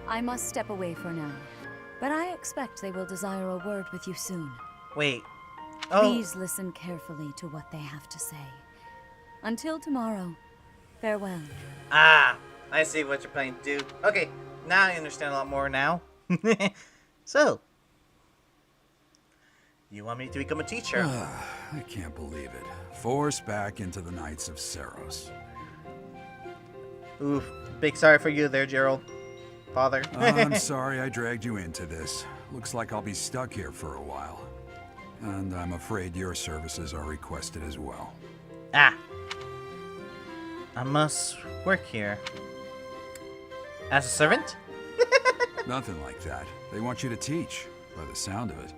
I must step away for now, but I expect they will desire a word with you soon. Wait. Please listen carefully to what they have to say. Until tomorrow, farewell. Ah, I see what you're planning to do. Okay, now I understand a lot more now. So, you want me to become a teacher? I can't believe it. Forced back into the Knights of Seros. Oof, big sorry for you there, Gerald. Father. I'm sorry I dragged you into this. Looks like I'll be stuck here for a while. And I'm afraid your services are requested as well. Ah. I must work here. As a servant? Nothing like that. They want you to teach, by the sound of it.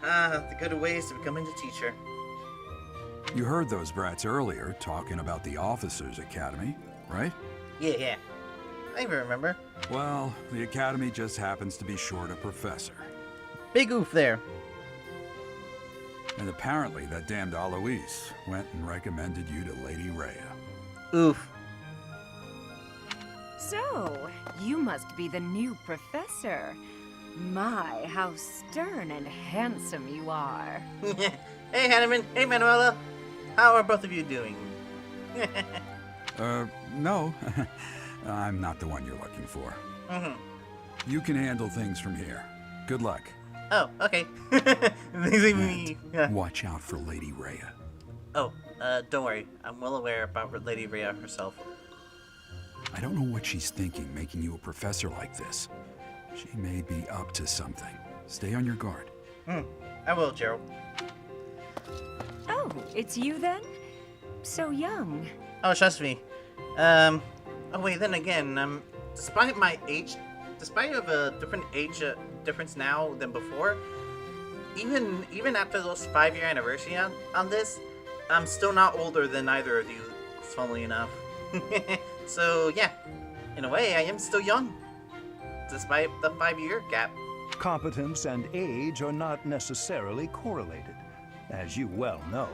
The good ways to becoming a teacher. You heard those brats earlier talking about the Officers' Academy, right? Yeah. I even remember. Well, the Academy just happens to be short a professor. Big oof there. And apparently that damned Alois went and recommended you to Lady Rhea. Oof. So, you must be the new professor. My, how stern and handsome you are. Hey, Hanneman. Hey, Manuela. How are both of you doing? No. I'm not the one you're looking for. You can handle things from here. Good luck. Oh, okay. Watch out for Lady Rhea. Oh, don't worry. I'm well aware about Lady Rhea herself. I don't know what she's thinking, making you a professor like this. She may be up to something. Stay on your guard. I will, Gerald. Oh, it's you then? So young. Oh, trust me. Oh wait, then again, despite my age, despite of a different age difference now than before, even after those 5-year anniversary on this, I'm still not older than either of you, funnily enough. So yeah, in a way, I am still young, despite the 5-year gap. Competence and age are not necessarily correlated, as you well know.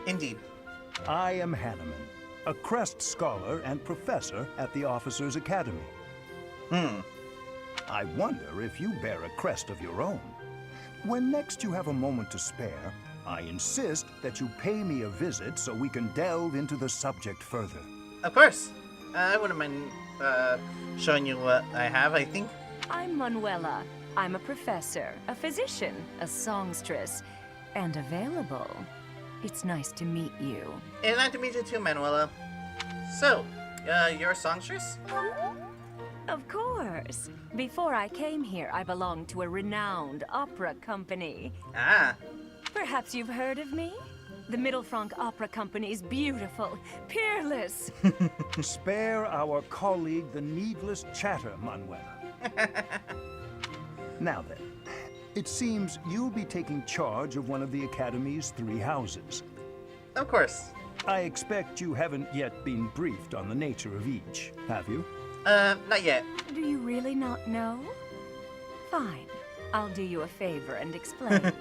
Indeed. I am Hanneman, a Crest Scholar and Professor at the Officers' Academy. I wonder if you bear a crest of your own. When next you have a moment to spare, I insist that you pay me a visit so we can delve into the subject further. Of course. I wouldn't mind showing you what I have, I think. I'm Manuela. I'm a professor, a physician, a songstress, and available. It's nice to meet you. And nice to meet you too, Manuela. So, you're a songstress? Of course. Before I came here, I belonged to a renowned opera company. Ah. Perhaps you've heard of me? The Mittelfranc Opera Company is beautiful, peerless. Spare our colleague the needless chatter, Manuela. Now then, it seems you'll be taking charge of one of the Academy's 3 houses. Of course. I expect you haven't yet been briefed on the nature of each, have you? Not yet. Do you really not know? Fine. I'll do you a favor and explain.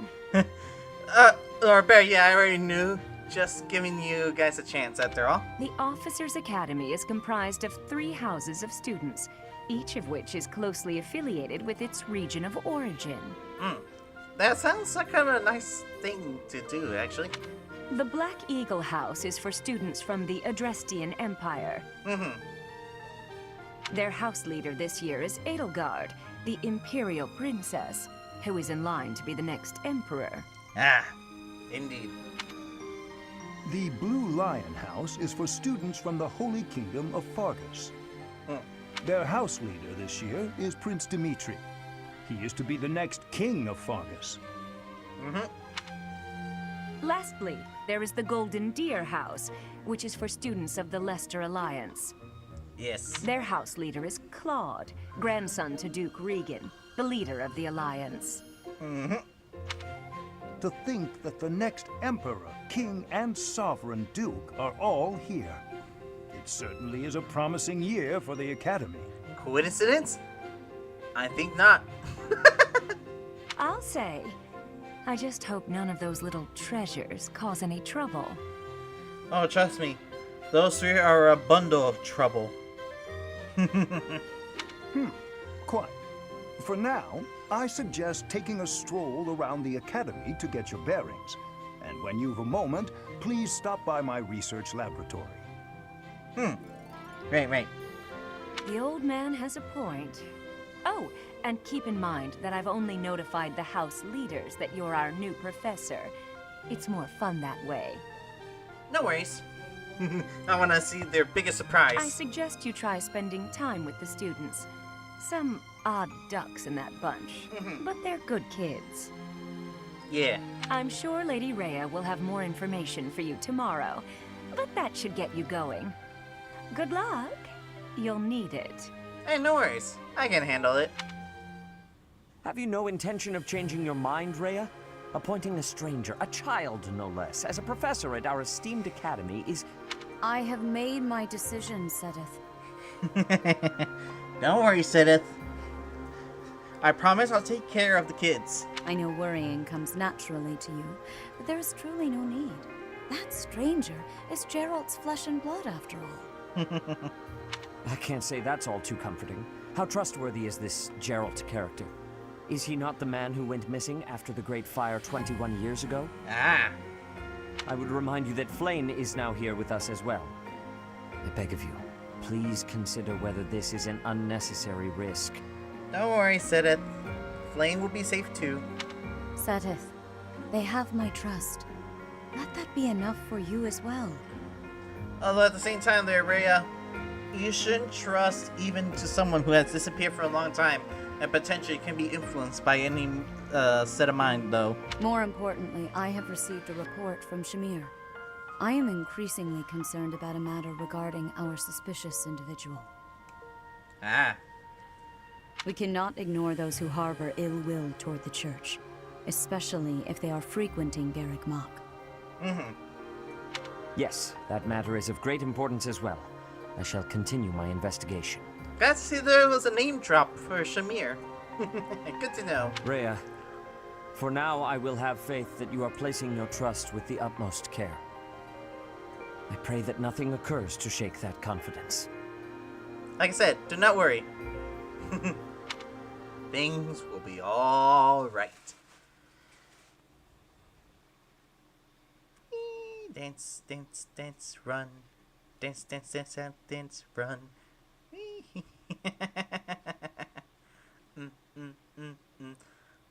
Or better, yeah, I already knew. Just giving you guys a chance after all. The Officers' Academy is comprised of 3 houses of students, each of which is closely affiliated with its region of origin. That sounds like kind of a nice thing to do, actually. The Black Eagle House is for students from the Adrestian Empire. Their house leader this year is Edelgard, the Imperial Princess, who is in line to be the next Emperor. Ah, indeed. The Blue Lion House is for students from the Holy Kingdom of Fargus. Their house leader this year is Prince Dimitri. He is to be the next king of Fargus. Lastly, there is the Golden Deer House, which is for students of the Leicester Alliance. Yes. Their house leader is Claude, grandson to Duke Regan, the leader of the Alliance. To think that the next Emperor, King, and Sovereign Duke are all here. It certainly is a promising year for the Academy. Coincidence? I think not. I'll say. I just hope none of those little treasures cause any trouble. Oh, trust me. Those three are a bundle of trouble. Quite. For now, I suggest taking a stroll around the academy to get your bearings. And when you've a moment, please stop by my research laboratory. Right. The old man has a point. Oh, and keep in mind that I've only notified the house leaders that you're our new professor. It's more fun that way. No worries. I want to see their biggest surprise. I suggest you try spending time with the students. Some odd ducks in that bunch, but they're good kids. Yeah. I'm sure Lady Rhea will have more information for you tomorrow, but that should get you going. Good luck. You'll need it. Hey, no worries. I can handle it. Have you no intention of changing your mind, Rhea? Appointing a stranger, a child no less, as a professor at our esteemed academy is... I have made my decision, Sedith. Don't worry, Sedith. I promise I'll take care of the kids. I know worrying comes naturally to you, but there is truly no need. That stranger is Gerald's flesh and blood, after all. I can't say that's all too comforting. How trustworthy is this Gerald character? Is he not the man who went missing after the Great Fire 21 years ago? Ah. I would remind you that Flame is now here with us as well. I beg of you, please consider whether this is an unnecessary risk. Don't worry, Sedith. Flame will be safe too. Sedith, they have my trust. Let that be enough for you as well. Although at the same time there, Rhea, you shouldn't trust even to someone who has disappeared for a long time and potentially can be influenced by any set of mind, though. More importantly, I have received a report from Shamir. I am increasingly concerned about a matter regarding our suspicious individual. Ah. We cannot ignore those who harbor ill will toward the church, especially if they are frequenting Garrick Mach. Yes, that matter is of great importance as well. I shall continue my investigation. Glad to see there was a name drop for Shamir. Good to know. Rhea, for now I will have faith that you are placing your trust with the utmost care. I pray that nothing occurs to shake that confidence. Like I said, do not worry. Things will be all right. Dance, dance, dance, run. Dance, dance, dance, dance, dance, run.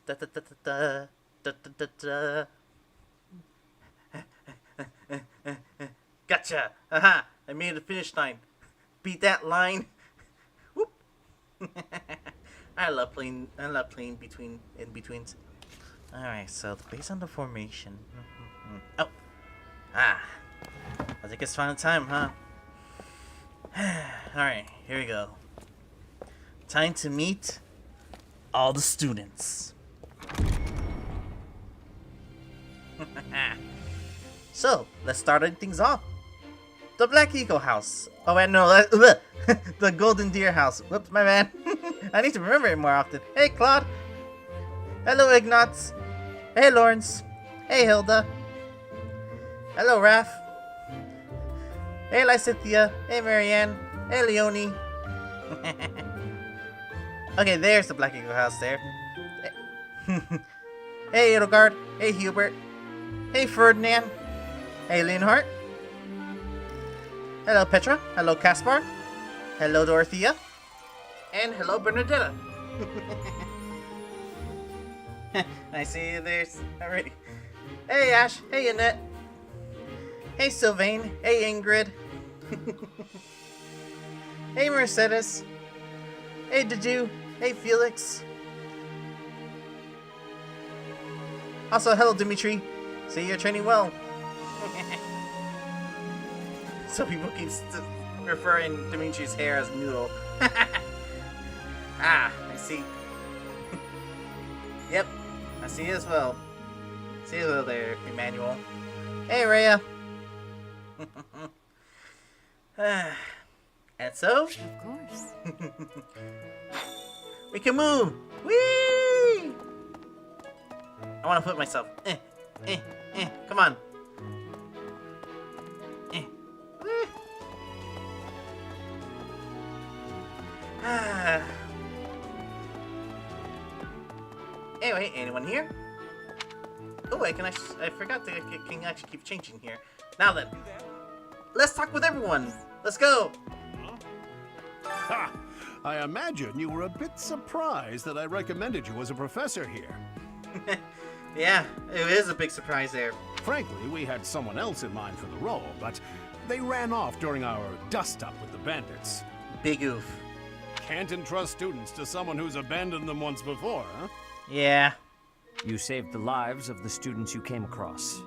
Da da da da da da da da. Gotcha! Haha! I made the finish line. Beat that line. Whoop! I love playing between in betweens. All right, so based on the formation. Oh, I think it's final time, huh? All right, here we go. Time to meet all the students. So let's start things off. The Black Eagle House. Oh wait, no, the Golden Deer House. Whoops, my bad. I need to remember it more often. Hey, Claude. Hello, Ignatz. Hey, Lawrence. Hey, Hilda. Hello, Raph. Hey, Lysithia. Hey, Marianne. Hey, Leonie. Okay, there's the Black Eagle House there. Hey, Edelgard. Hey, Hubert. Hey, Ferdinand. Hey, Leonhardt. Hello, Petra. Hello, Caspar. Hello, Dorothea. And hello, Bernadetta. I see you there already. Hey, Ash. Hey, Annette. Hey, Sylvain. Hey, Ingrid. Hey, Mercedes. Hey, Dedu. Hey, Felix. Also, hello, Dimitri. See, you're training well. So people keep referring Dimitri's hair as noodle. Ah, I see. Yep, I see as well. See you there, Emmanuel. Hey, Rhea. And so? Of course. We can move! Whee! I want to put myself. Come on. Anyway, anyone here? Oh, I forgot that I can actually keep changing here. Now then, let's talk with everyone. Let's go. Ha! I imagine you were a bit surprised that I recommended you as a professor here. Yeah, it is a big surprise there. Frankly, we had someone else in mind for the role, but they ran off during our dust-up with the bandits. Big oof. Can't entrust students to someone who's abandoned them once before, huh? Yeah. You saved the lives of the students you came across.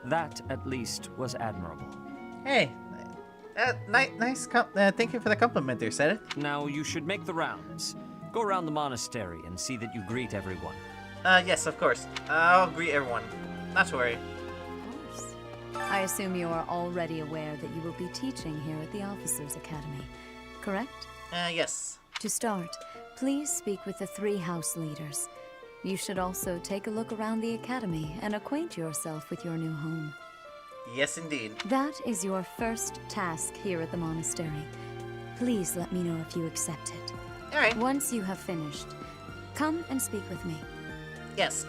That, at least, was admirable. Hey, nice thank you for the compliment there, Seth. Now, you should make the rounds. Go around the monastery and see that you greet everyone. Yes, of course. I'll greet everyone. Not to worry. Of course. I assume you are already aware that you will be teaching here at the Officers' Academy, correct? Yes. To start, please speak with the 3 house leaders. You should also take a look around the academy and acquaint yourself with your new home. Yes, indeed. That is your first task here at the monastery. Please let me know if you accept it. All right. Once you have finished, come and speak with me. Yes,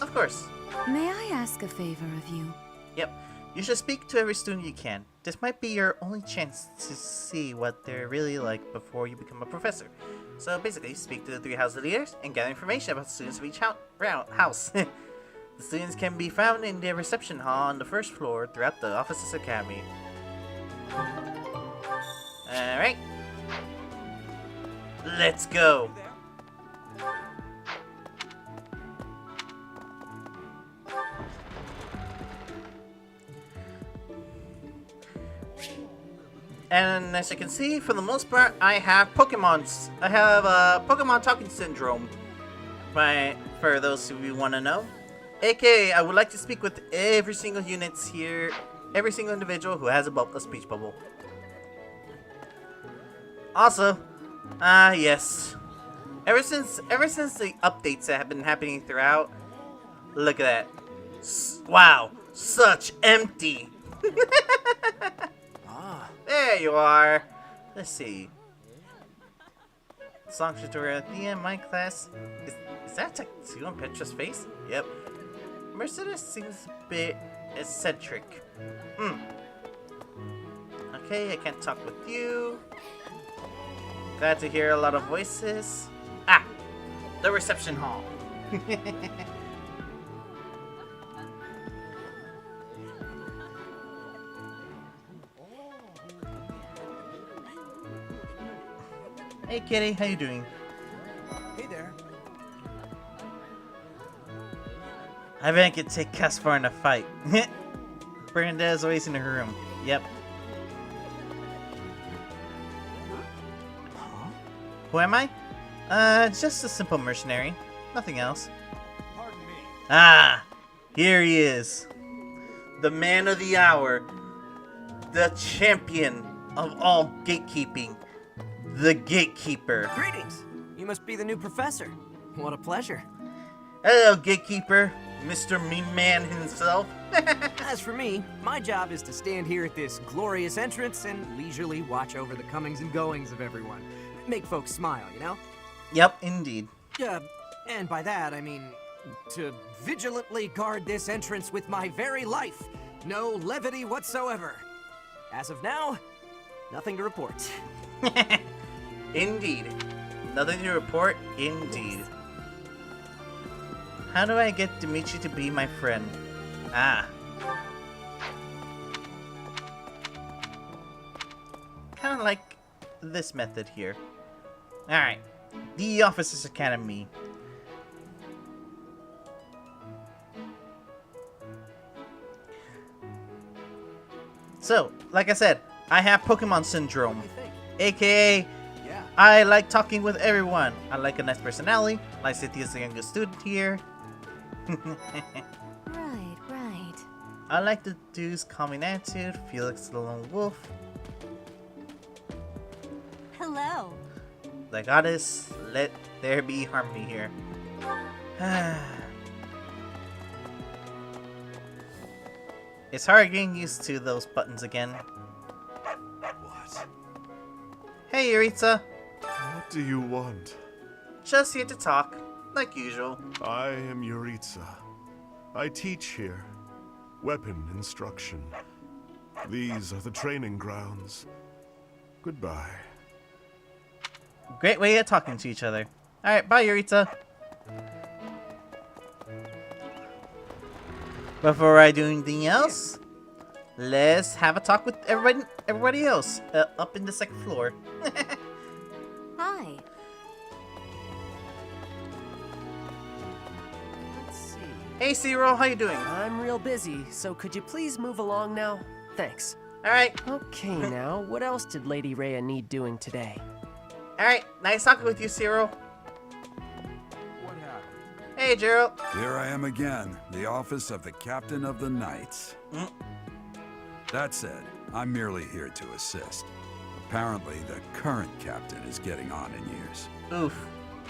of course. May I ask a favor of you? Yep. You should speak to every student you can. This might be your only chance to see what they're really like before you become a professor. So basically, speak to the 3 house leaders and gather information about the students of each house. The students can be found in the reception hall on the 1st floor throughout the Officers' Academy. Alright. Let's go. And as you can see, for the most part, I have Pokemons. I have Pokemon Talking Syndrome, for those who want to know. AKA, I would like to speak with every single unit here, every single individual who has a speech bubble. Also, yes. Ever since the updates that have been happening throughout, look at that. Wow, such empty. There you are. Let's see. Song tutorial at the end, my class. Is that Tuxedo on Petra's face? Yep. Mercedes seems a bit eccentric. Okay, I can't talk with you. Glad to hear a lot of voices. Ah! The reception hall. Hey kitty, how you doing? Hey there. I bet I could take Caspar in a fight. Brenda is always in her room. Yep. Who am I? Just a simple mercenary. Nothing else. Pardon me. Ah! Here he is. The man of the hour. The champion of all gatekeeping. The Gatekeeper. Greetings! You must be the new professor. What a pleasure. Hello, Gatekeeper. Mr. Mean Man himself. As for me, my job is to stand here at this glorious entrance and leisurely watch over the comings and goings of everyone. Make folks smile, you know? Yep, indeed. And by that, I mean to vigilantly guard this entrance with my very life. No levity whatsoever. As of now, nothing to report. Indeed. Nothing to report, indeed. How do I get Dimitri to be my friend? Ah. Kinda like this method here. Alright. The Officers' Academy. So, like I said, I have Pokemon Syndrome. AKA, I like talking with everyone. I like a nice personality. Like Cynthia's the youngest student here. Right. I like the dude's calming attitude. Felix the lone wolf. Hello. The goddess, let there be harmony here. It's hard getting used to those buttons again. What? Hey, Yuritsa. What do you want? Just here to talk, like usual. I am Yuritsa. I teach here. Weapon instruction. These are the training grounds. Goodbye. Great way of talking to each other. Alright, bye, Yuritsa. Before I do anything else, let's have a talk with everybody else up in the second floor. Hi. Let's see. Hey, Zero, how you doing? I'm real busy, so could you please move along now? Thanks. Alright. Okay, now, what else did Lady Rhea need doing today? Alright, nice talking with you, Zero. What happened? Hey, Gerald. Here I am again, the office of the Captain of the Knights. That said, I'm merely here to assist. Apparently, the current captain is getting on in years. Oof.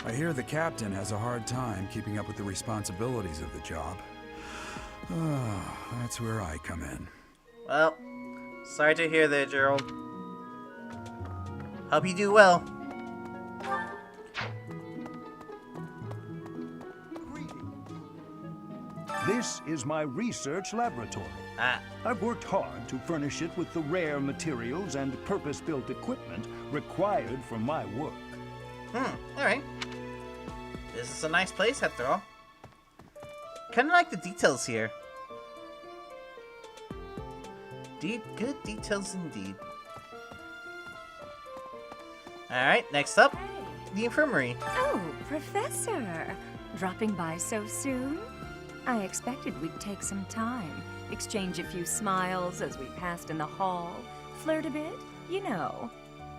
I hear the captain has a hard time keeping up with the responsibilities of the job. That's where I come in. Well, sorry to hear that, Gerald. Hope you do well. This is my research laboratory. I've worked hard to furnish it with the rare materials and purpose-built equipment required for my work. Alright. This is a nice place, after all. Kinda like the details here. Good details indeed. Alright, next up, the infirmary. Oh, Professor! Dropping by so soon? I expected we'd take some time, exchange a few smiles as we passed in the hall, flirt a bit, you know.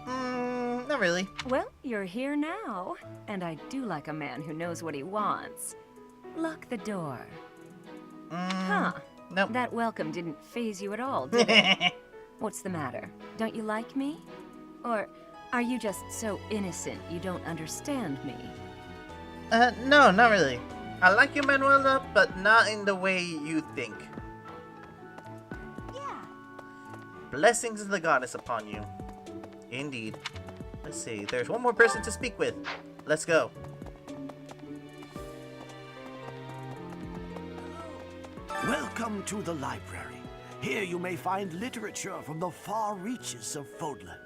Not really. Well, you're here now, and I do like a man who knows what he wants. Lock the door. Huh. Nope. That welcome didn't faze you at all, did it? What's the matter? Don't you like me? Or are you just so innocent you don't understand me? No, not really. I like you, Manuela, but not in the way you think. Yeah. Blessings of the goddess upon you. Indeed. Let's see, there's one more person to speak with. Let's go. Welcome to the library. Here you may find literature from the far reaches of Fodlan.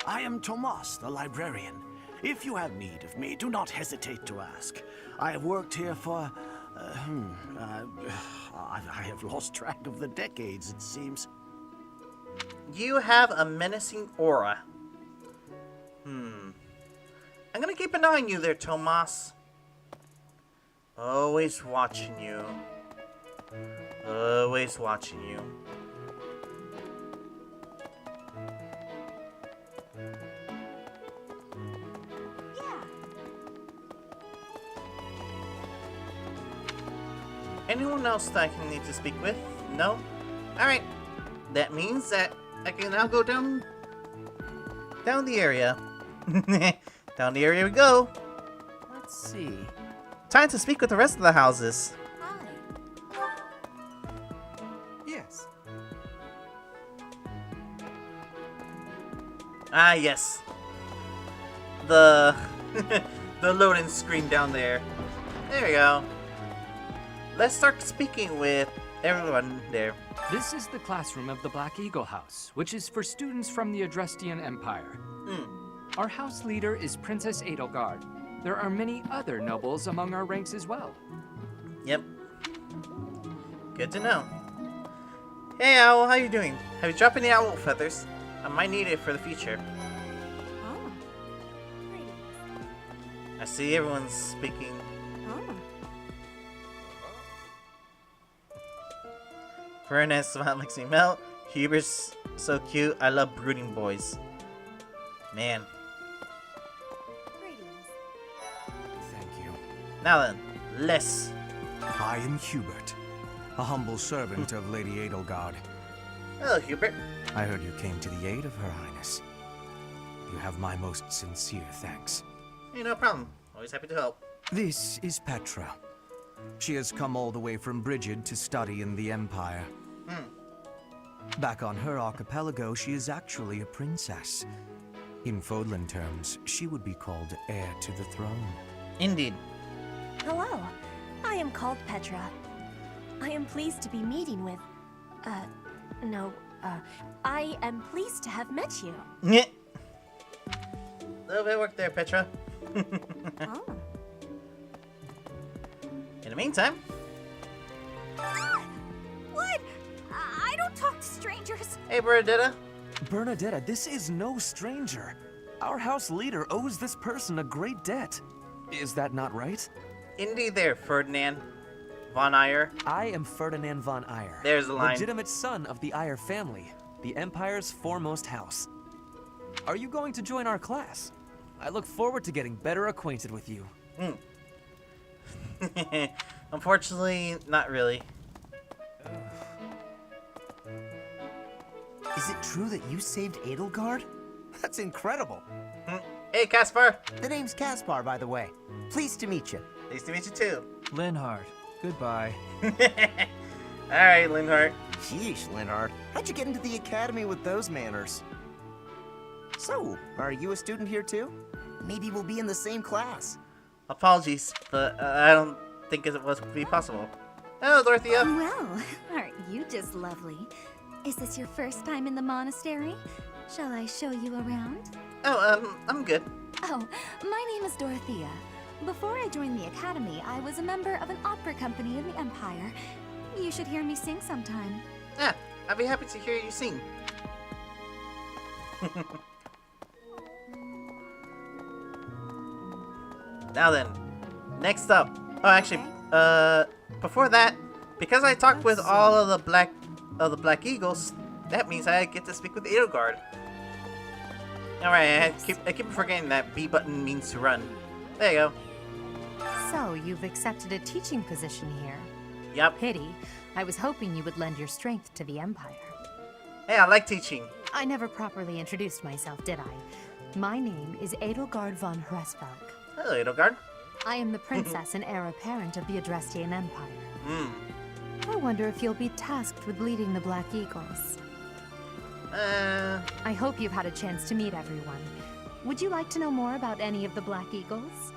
I am Tomas, the librarian. If you have need of me, do not hesitate to ask. I have worked here for... I have lost track of the decades, it seems. You have a menacing aura. I'm gonna keep an eye on you there, Tomas. Always watching you. Always watching you. Anyone else that I can need to speak with? No? Alright. That means that I can now go down the area. Down the area we go. Let's see. Time to speak with the rest of the houses. Yes. Ah, yes. The the loading screen down there. There we go. Let's start speaking with everyone there. This is the classroom of the Black Eagle House, which is for students from the Adrestian Empire. Our house leader is Princess Edelgard. There are many other nobles among our ranks as well. Yep. Good to know. Hey, Owl, how you doing? Have you dropped any owl feathers? I might need it for the future. Oh. I see everyone's speaking. Oh. Very nice smile makes me melt. Huber's so cute. I love brooding boys. Man. Thank you. Now then, less. I am Hubert, a humble servant of Lady Edelgard. Hello, Hubert. I heard you came to the aid of Her Highness. You have my most sincere thanks. Hey, no problem. Always happy to help. This is Petra. She has come all the way from Brigid to study in the Empire. Back on her archipelago, she is actually a princess. In Fodlan terms, she would be called heir to the throne. Indeed. Hello, I am called Petra. I am pleased to be meeting with... I am pleased to have met you. Yeah. Little bit of work there, Petra. Oh. In the meantime... What? I don't talk to strangers. Hey, Bernadetta. Bernadetta, this is no stranger. Our house leader owes this person a great debt. Is that not right? Indeed there, Ferdinand von Eyre. I am Ferdinand von Eyre. There's the line. Legitimate son of the Eyre family, the Empire's foremost house. Are you going to join our class? I look forward to getting better acquainted with you. Unfortunately, not really. Is it true that you saved Edelgard? That's incredible. Hey, Caspar. The name's Caspar, by the way. Pleased to meet you. Pleased to meet you too. Linhard, goodbye. Alright, Linhart. Sheesh, Linhard. How'd you get into the academy with those manners? So, are you a student here too? Maybe we'll be in the same class. Apologies, but I don't think it was be possible. Hello, Dorothea. Well, aren't you just lovely? Is this your first time in the monastery? Shall I show you around? Oh, I'm good. Oh, my name is Dorothea. Before I joined the academy, I was a member of an opera company in the Empire. You should hear me sing sometime. Yeah, I'd be happy to hear you sing. Now then, next up. Oh, actually, before that, because I talked with all of the Black Eagles, that means I get to speak with Edelgard. Alright, I keep forgetting that B button means to run. There you go. So, you've accepted a teaching position here. Yep. Pity. I was hoping you would lend your strength to the Empire. Hey, I like teaching. I never properly introduced myself, did I? My name is Edelgard von Hresvelg. Hello, Edelgard. I am the princess and heir apparent of the Adrestian Empire. I wonder if you'll be tasked with leading the Black Eagles. I hope you've had a chance to meet everyone. Would you like to know more about any of the Black Eagles?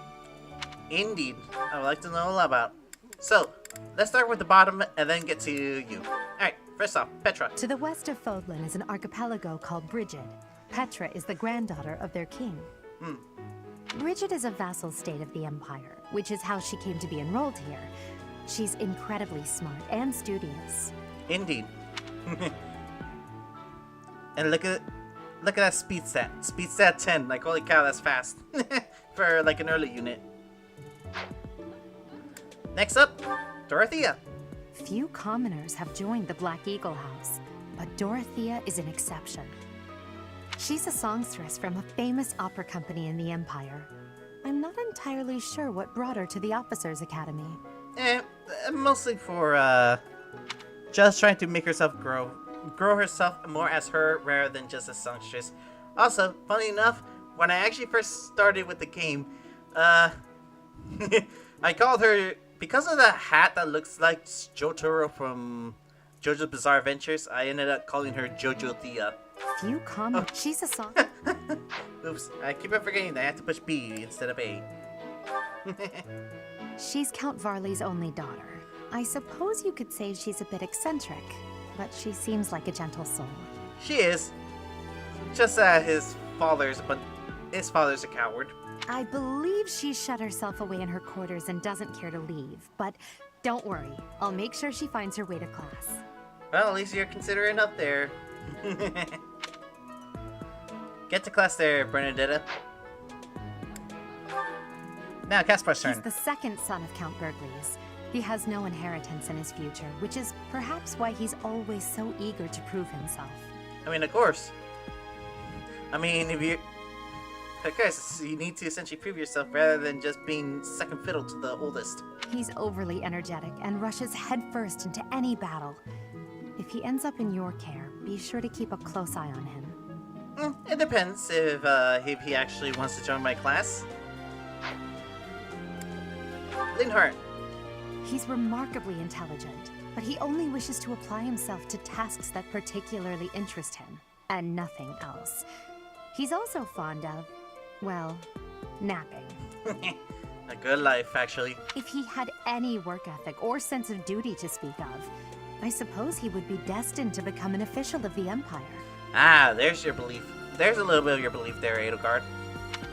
Indeed. I would like to know a lot about. So, let's start with the bottom and then get to you. Alright, first off, Petra. To the west of Fodlan is an archipelago called Brigid. Petra is the granddaughter of their king. Brigid is a vassal state of the Empire, which is how she came to be enrolled here. She's incredibly smart and studious. Indeed. And look at that speed stat. Speed stat 10. Like, holy cow, that's fast. For like an early unit. Next up, Dorothea. Few commoners have joined the Black Eagle House, but Dorothea is an exception. She's a songstress from a famous opera company in the Empire. I'm not entirely sure what brought her to the Officers' Academy. Mostly for, just trying to make herself grow herself more as her rather than just a songstress. Also, funny enough, when I actually first started with the game, I called her, because of the hat that looks like Jotaro from JoJo's Bizarre Adventures, I ended up calling her Jojo Thea. Few commoners. She's a song. Oops, I keep on forgetting that I have to push B instead of A. She's Count Varley's only daughter. I suppose you could say she's a bit eccentric, but she seems like a gentle soul. She is. Just his father's a coward. I believe she shut herself away in her quarters and doesn't care to leave, but don't worry. I'll make sure she finds her way to class. Well, at least you're considering up there. Get to class there, Bernadetta. Now, Caspar's turn. He's the second son of Count Burgleys. He has no inheritance in his future, which is perhaps why he's always so eager to prove himself. I mean, of course. I mean, if you... Because you need to essentially prove yourself rather than just being second fiddle to the oldest. He's overly energetic and rushes headfirst into any battle. If he ends up in your care, be sure to keep a close eye on him. It depends if he actually wants to join my class. Linhart. He's remarkably intelligent. but he only wishes to apply himself to tasks that particularly interest him, and nothing else. He's also fond of, well, napping. A good life, actually. If he had any work ethic or sense of duty to speak of, I suppose he would be destined to become an official of the Empire. Ah, there's your belief. There's a little bit of your belief there, Edelgard.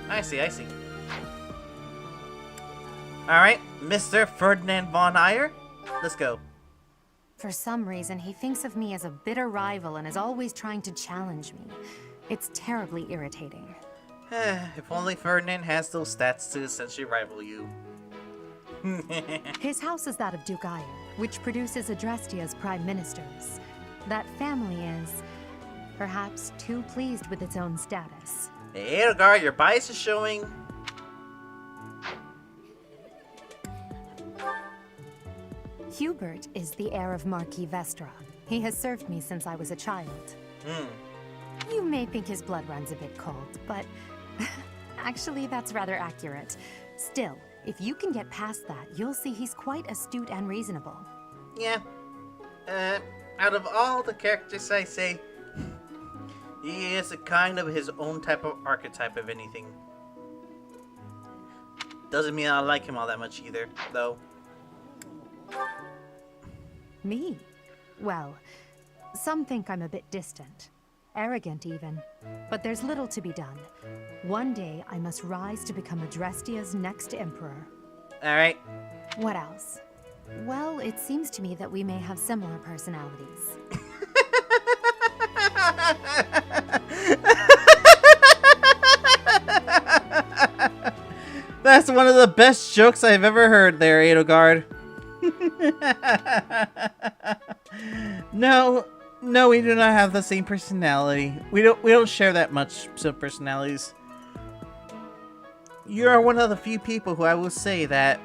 I see, I see. Alright, Mr. Ferdinand von Ayer, let's go. For some reason, he thinks of me as a bitter rival and is always trying to challenge me. It's terribly irritating. If only Ferdinand has those stats to essentially rival you. His house is that of Duke Ayer, which produces Adrestia's prime ministers. That family is, perhaps, too pleased with its own status. Hey, Edelgard, your bias is showing. Hubert is the heir of Marquis Vestra. He has served me since I was a child. You may think his blood runs a bit cold, but actually that's rather accurate. Still, if you can get past that, you'll see he's quite astute and reasonable. Yeah. Out of all the characters I say, he is a kind of his own type of archetype, if anything. Doesn't mean I like him all that much either, though. Me? Well, some think I'm a bit distant. Arrogant, even. But there's little to be done. One day, I must rise to become Adrestia's next emperor. Alright. What else? Well, it seems to me that we may have similar personalities. That's one of the best jokes I've ever heard there, Edelgard. No, we do not have the same personality. We don't share that much personalities. You are one of the few people who I will say that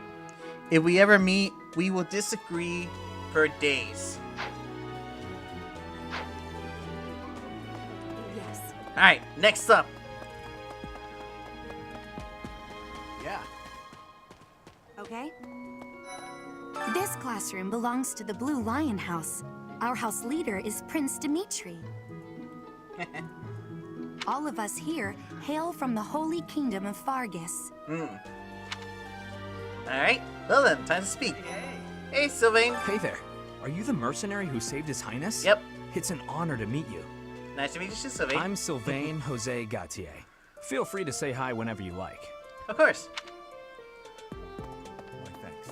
if we ever meet, we will disagree for days. Yes. Alright, next up. Yeah. Okay. This classroom belongs to the Blue Lion House. Our house leader is Prince Dimitri. All of us here hail from the Holy Kingdom of Fargus. Alright, well then, time to speak. Hey, Sylvain. Hey there. Are you the mercenary who saved His Highness? Yep. It's an honor to meet you. Nice to meet you, Sylvain. I'm Sylvain Jose Gautier. Feel free to say hi whenever you like. Of course. Thanks.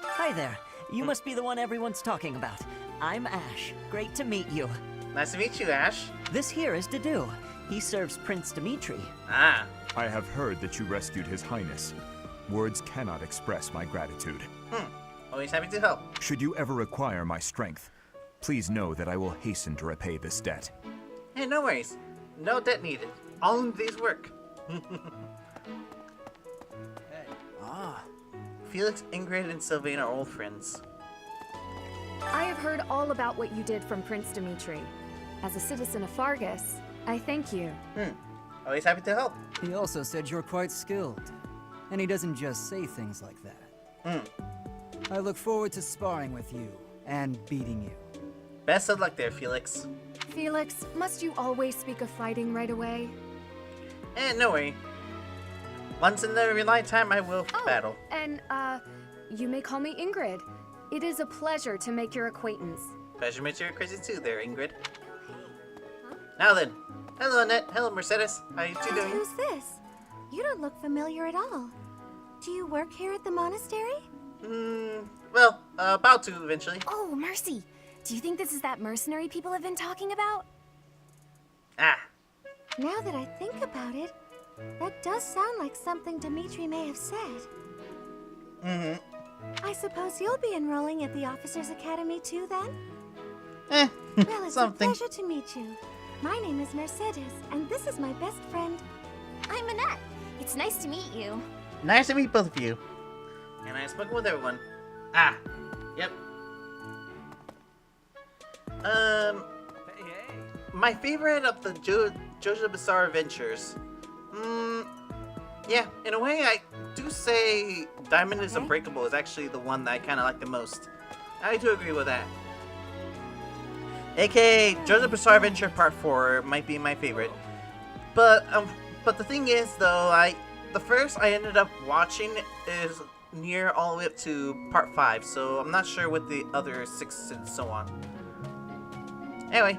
Hi there. You must be the one everyone's talking about. I'm Ash. Great to meet you. Nice to meet you, Ash. This here is Dedu. He serves Prince Dimitri. Ah. I have heard that you rescued His Highness. Words cannot express my gratitude. Always happy to help. Should you ever require my strength, please know that I will hasten to repay this debt. Hey, no worries. No debt needed. All in day's work. Felix, Ingrid, and Sylvain are old friends. I have heard all about what you did from Prince Dimitri. As a citizen of Fargus, I thank you. Always happy to help. He also said you're quite skilled. And he doesn't just say things like that. I look forward to sparring with you and beating you. Best of luck there, Felix. Felix, must you always speak of fighting right away? No worry. Once in every lifetime, I will battle. And, you may call me Ingrid. It is a pleasure to make your acquaintance. Pleasure to meet your acquaintance too there, Ingrid. Now then. Hello, Annette. Hello, Mercedes. How you two doing? Who's this? You don't look familiar at all. Do you work here at the monastery? Well, about to eventually. Oh, Mercy! Do you think this is that mercenary people have been talking about? Ah. Now that I think about it, that does sound like something Dimitri may have said. I suppose you'll be enrolling at the Officers' Academy too, then? Well, it's something. a pleasure to meet you. My name is Mercedes, and this is my best friend. I'm Annette. It's nice to meet you. Nice to meet both of you. And I've spoken with everyone. Ah. Yep. My favorite of the JoJo Bizarre Adventures. Yeah, in a way, I do say Diamond is Unbreakable is actually the one that I kind of like the most. I do agree with that. AKA JoJo's Bizarre Adventure Part 4 might be my favorite. But the thing is, though, the first I ended up watching is near all the way up to Part 5, so I'm not sure with the other 6 and so on. Anyway,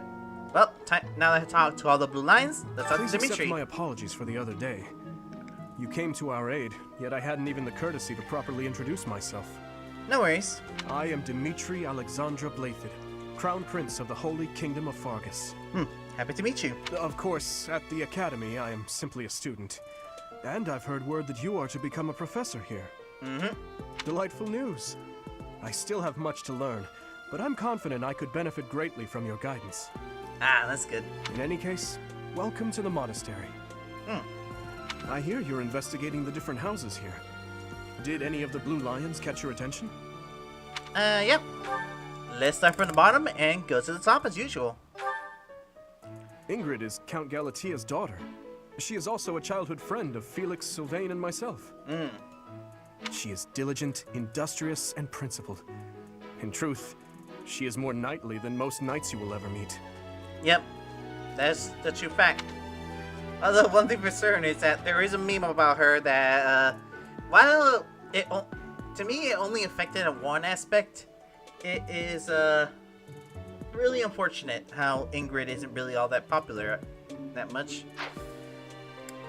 well, now that I talked to all the blue lines, let's talk to Please Dimitri. accept my apologies for the other day. You came to our aid, yet I hadn't even the courtesy to properly introduce myself. No worries. I am Dimitri Alexandra Blathid, Crown Prince of the Holy Kingdom of Fargus. Happy to meet you. Of course, at the Academy, I am simply a student. And I've heard word that you are to become a professor here. Delightful news. I still have much to learn, but I'm confident I could benefit greatly from your guidance. Ah, that's good. In any case, welcome to the monastery. I hear you're investigating the different houses here. Did any of the blue lions catch your attention? Yep. Let's start from the bottom and go to the top as usual. Ingrid is Count Galatia's daughter. She is also a childhood friend of Felix, Sylvain, and myself. She is diligent, industrious, and principled. In truth, she is more knightly than most knights you will ever meet. Yep, that's the true fact. Although one thing for certain is that there is a meme about her that, while to me it only affected in one aspect, it is really unfortunate how Ingrid isn't really all that popular that much.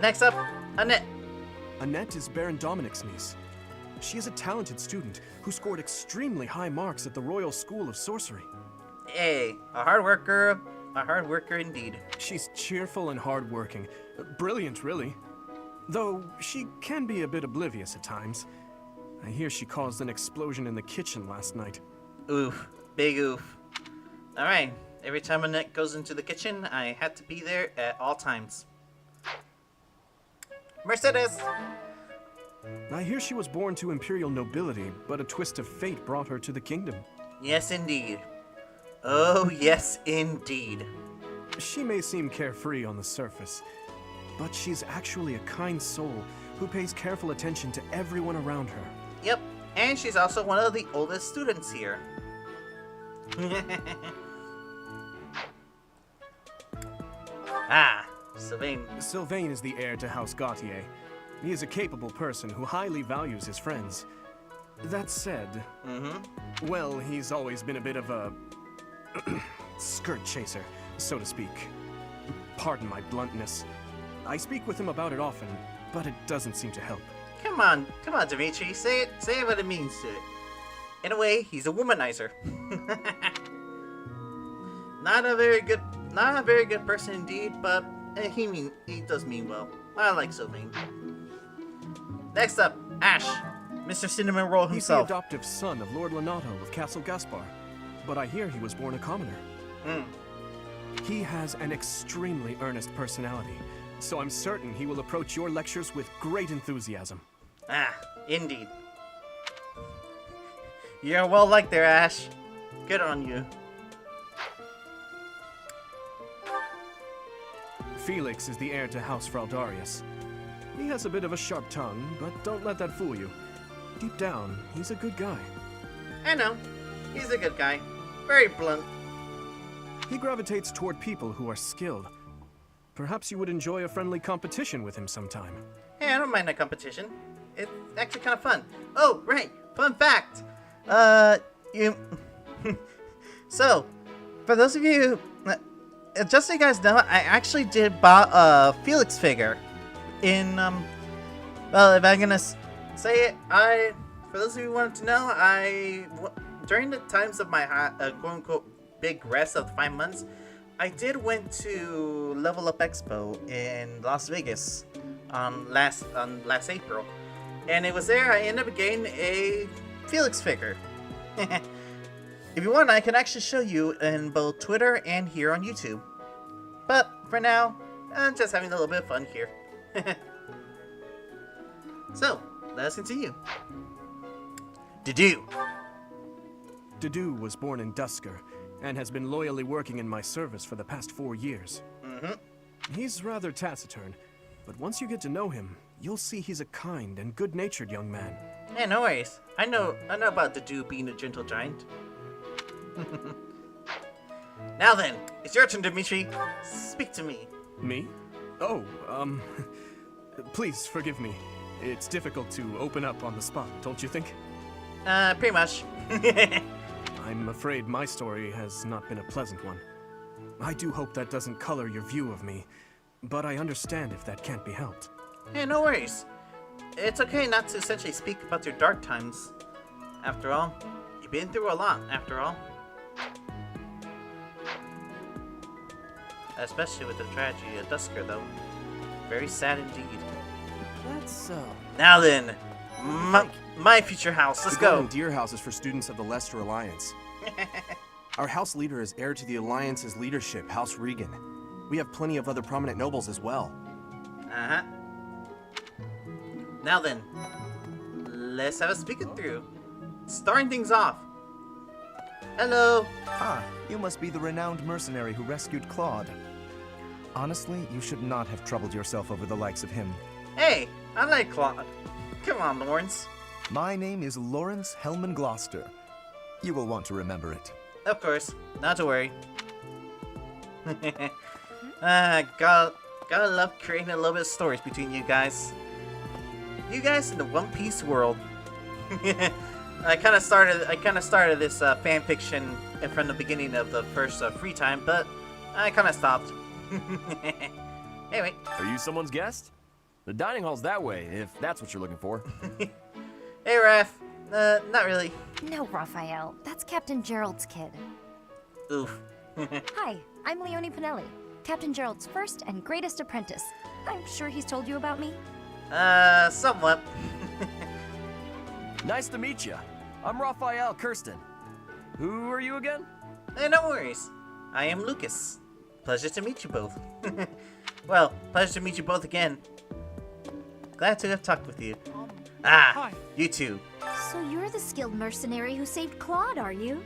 Next up, Annette. Annette is Baron Dominic's niece. She is a talented student who scored extremely high marks at the Royal School of Sorcery. Hey, a hard worker indeed. She's cheerful and hardworking. Brilliant, really. Though she can be a bit oblivious at times. I hear she caused an explosion in the kitchen last night. Oof. Big oof. Alright, every time Annette goes into the kitchen, I had to be there at all times. Mercedes! I hear she was born to imperial nobility, but a twist of fate brought her to the kingdom. Yes, indeed. Oh, yes, indeed. She may seem carefree on the surface, but she's actually a kind soul who pays careful attention to everyone around her. Yep, and she's also one of the oldest students here. Ah, Sylvain. Sylvain is the heir to House Gautier. He is a capable person who highly values his friends. That said, well, he's always been a bit of a skirt chaser, so to speak. Pardon my bluntness. I speak with him about it often, but it doesn't seem to help. Come on, Dimitri, say it what it means to it. In a way, he's a womanizer. Not a very good person indeed, but he does mean well. I like Sylvain. Next up, Ash, Mr. Cinnamon Roll himself. He's the adoptive son of Lord Lenato of Castle Gaspar, but I hear he was born a commoner. He has an extremely earnest personality, so I'm certain he will approach your lectures with great enthusiasm. Ah, indeed. You're well liked there, Ash. Good on you. Felix is the heir to House Fraldarius. He has a bit of a sharp tongue, but don't let that fool you. Deep down, he's a good guy. I know. He's a good guy. Very blunt. He gravitates toward people who are skilled. Perhaps you would enjoy a friendly competition with him sometime. Hey, I don't mind a competition. It's actually kind of fun. Oh, right. Fun fact. So, for those of you, just so you guys know, I actually did buy a Felix figure in, well, if I'm gonna say it, for those of you who wanted to know, during the times of my quote-unquote big rest of 5 months, I did went to Level Up Expo in Las Vegas on last April, and it was there I ended up getting a Felix figure. If you want, I can actually show you in both Twitter and here on YouTube. But for now, I'm just having a little bit of fun here. So, let's continue. Dedue. Dedue was born in Dusker, and has been loyally working in my service for the past 4 years. He's rather taciturn, but once you get to know him, you'll see he's a kind and good-natured young man. Yeah, no worries. I know about the dude being a gentle giant. Now then, it's your turn, Dimitri. Speak to me. Me? Oh, please forgive me. It's difficult to open up on the spot, don't you think? Pretty much. I'm afraid my story has not been a pleasant one. I do hope that doesn't color your view of me, but I understand if that can't be helped. Hey, no worries. It's okay not to essentially speak about your dark times. After all, you've been through a lot, after all. Especially with the tragedy of Dusker, though. Very sad indeed. That's so. Now then, my future house. Let's the go. Golden Deer House is for students of the Lester Alliance. Our house leader is heir to the Alliance's leadership, House Regan. We have plenty of other prominent nobles as well. Uh-huh. Now then, let's have a speaking through. Starting things off. Hello. Ah, you must be the renowned mercenary who rescued Claude. Honestly, you should not have troubled yourself over the likes of him. Hey, I like Claude. Come on, Lawrence. My name is Lawrence Hellman Gloucester. You will want to remember it. Of course, not to worry. Gotta love creating a little bit of stories between you guys. You guys in the One Piece world. I kind of started this fan fiction from the beginning of the first free time, but I kind of stopped. Anyway. Are you someone's guest? The dining hall's that way, if that's what you're looking for. Hey, Raph. Not really. No, Raphael. That's Captain Gerald's kid. Oof. Hi, I'm Leonie Pinelli, Captain Gerald's first and greatest apprentice. I'm sure he's told you about me. Somewhat. Nice to meet you. I'm Raphael Kirsten. Who are you again? Hey, no worries. I am Lucas. Pleasure to meet you both. Well, pleasure to meet you both again. Glad to have talked with you. Hi. You too. So you're the skilled mercenary who saved Claude, are you?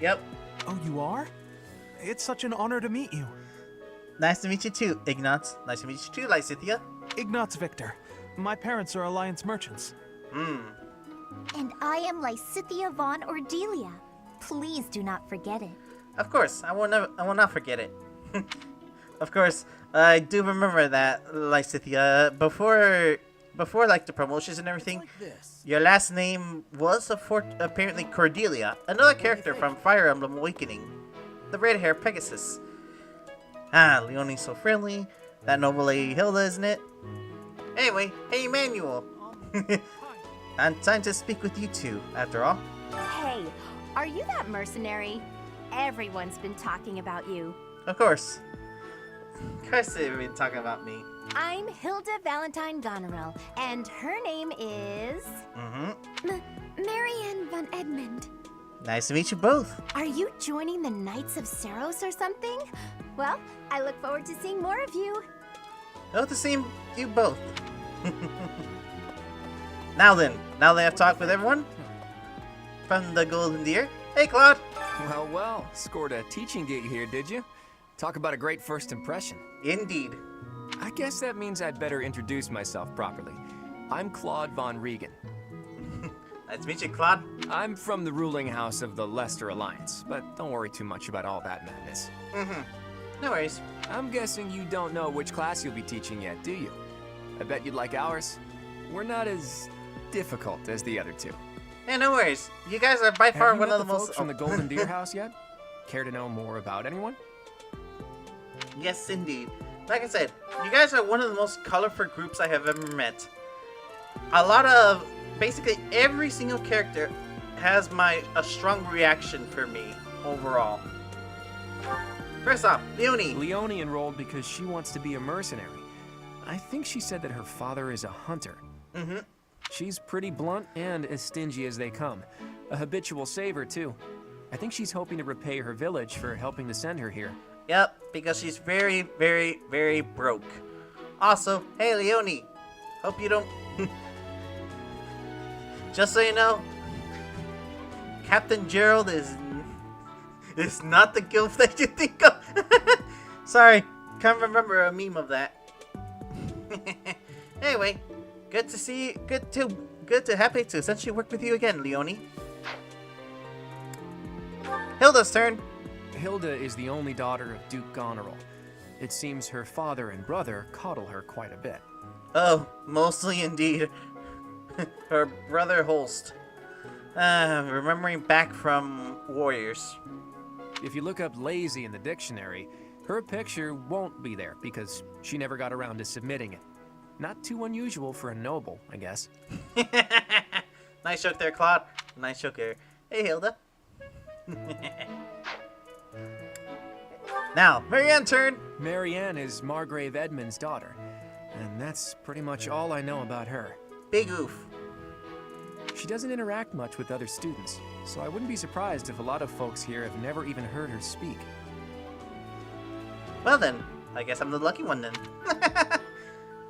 Yep. Oh, you are? It's such an honor to meet you. Nice to meet you too, Ignatz. Nice to meet you too, Lysithia. Ignatz Victor. My parents are Alliance merchants. And I am Lysithia von Ordelia. Please do not forget it. Of course, I will not forget it. Of course, I do remember that, Lysithia. Before like the promotions and everything, your last name was apparently Cordelia, another character from Fire Emblem Awakening, the red-haired Pegasus. Leonie's so friendly. That noble lady Hilda, isn't it? Anyway, hey Emmanuel. Time to speak with you two, after all. Hey, are you that mercenary? Everyone's been talking about you. Of course. Of course they've been talking about me. I'm Hilda Valentine Goneril, and her name is... Marianne von Edmund. Nice to meet you both. Are you joining the Knights of Saros or something? Well, I look forward to seeing more of you. Hope to see you both. Now then, now that I've talked with everyone from the Golden Deer. Hey, Claude. Well, well, scored a teaching gig here, did you? Talk about a great first impression. Indeed. I guess that means I'd better introduce myself properly. I'm Claude von Regan. Nice to meet you, Claude. I'm from the ruling house of the Lester Alliance, but don't worry too much about all that madness. No worries. I'm guessing you don't know which class you'll be teaching yet, do you? I bet you'd like ours. We're not as difficult as the other two. Yeah, no worries. You guys are by far Have you one met of the most... folks from the Golden Deer House yet? Care to know more about anyone? Yes, indeed. Like I said, you guys are one of the most colorful groups I have ever met. A lot of... Basically, every single character has a strong reaction for me, overall. First off, Leonie. Leonie enrolled because she wants to be a mercenary. I think she said that her father is a hunter. She's pretty blunt and as stingy as they come. A habitual saver, too. I think she's hoping to repay her village for helping to send her here. Yep, because she's very, very, very broke. Also, hey Leonie, hope you don't... Just so you know, Captain Gerald is not the gilf that you think of. Sorry, can't remember a meme of that. Anyway, good to see you. Happy to essentially work with you again, Leonie. Hilda's turn. Hilda is the only daughter of Duke Goneril. It seems her father and brother coddle her quite a bit. Oh, mostly indeed. Her brother Holst. Remembering back from Warriors. If you look up lazy in the dictionary, her picture won't be there because she never got around to submitting it. Not too unusual for a noble, I guess. Nice joke there, Claude. Nice joke there. Hey, Hilda. Now, Marianne's turn. Marianne is Margrave Edmund's daughter, and that's pretty much all I know about her. Big oof. She doesn't interact much with other students, so I wouldn't be surprised if a lot of folks here have never even heard her speak. Well then, I guess I'm the lucky one then.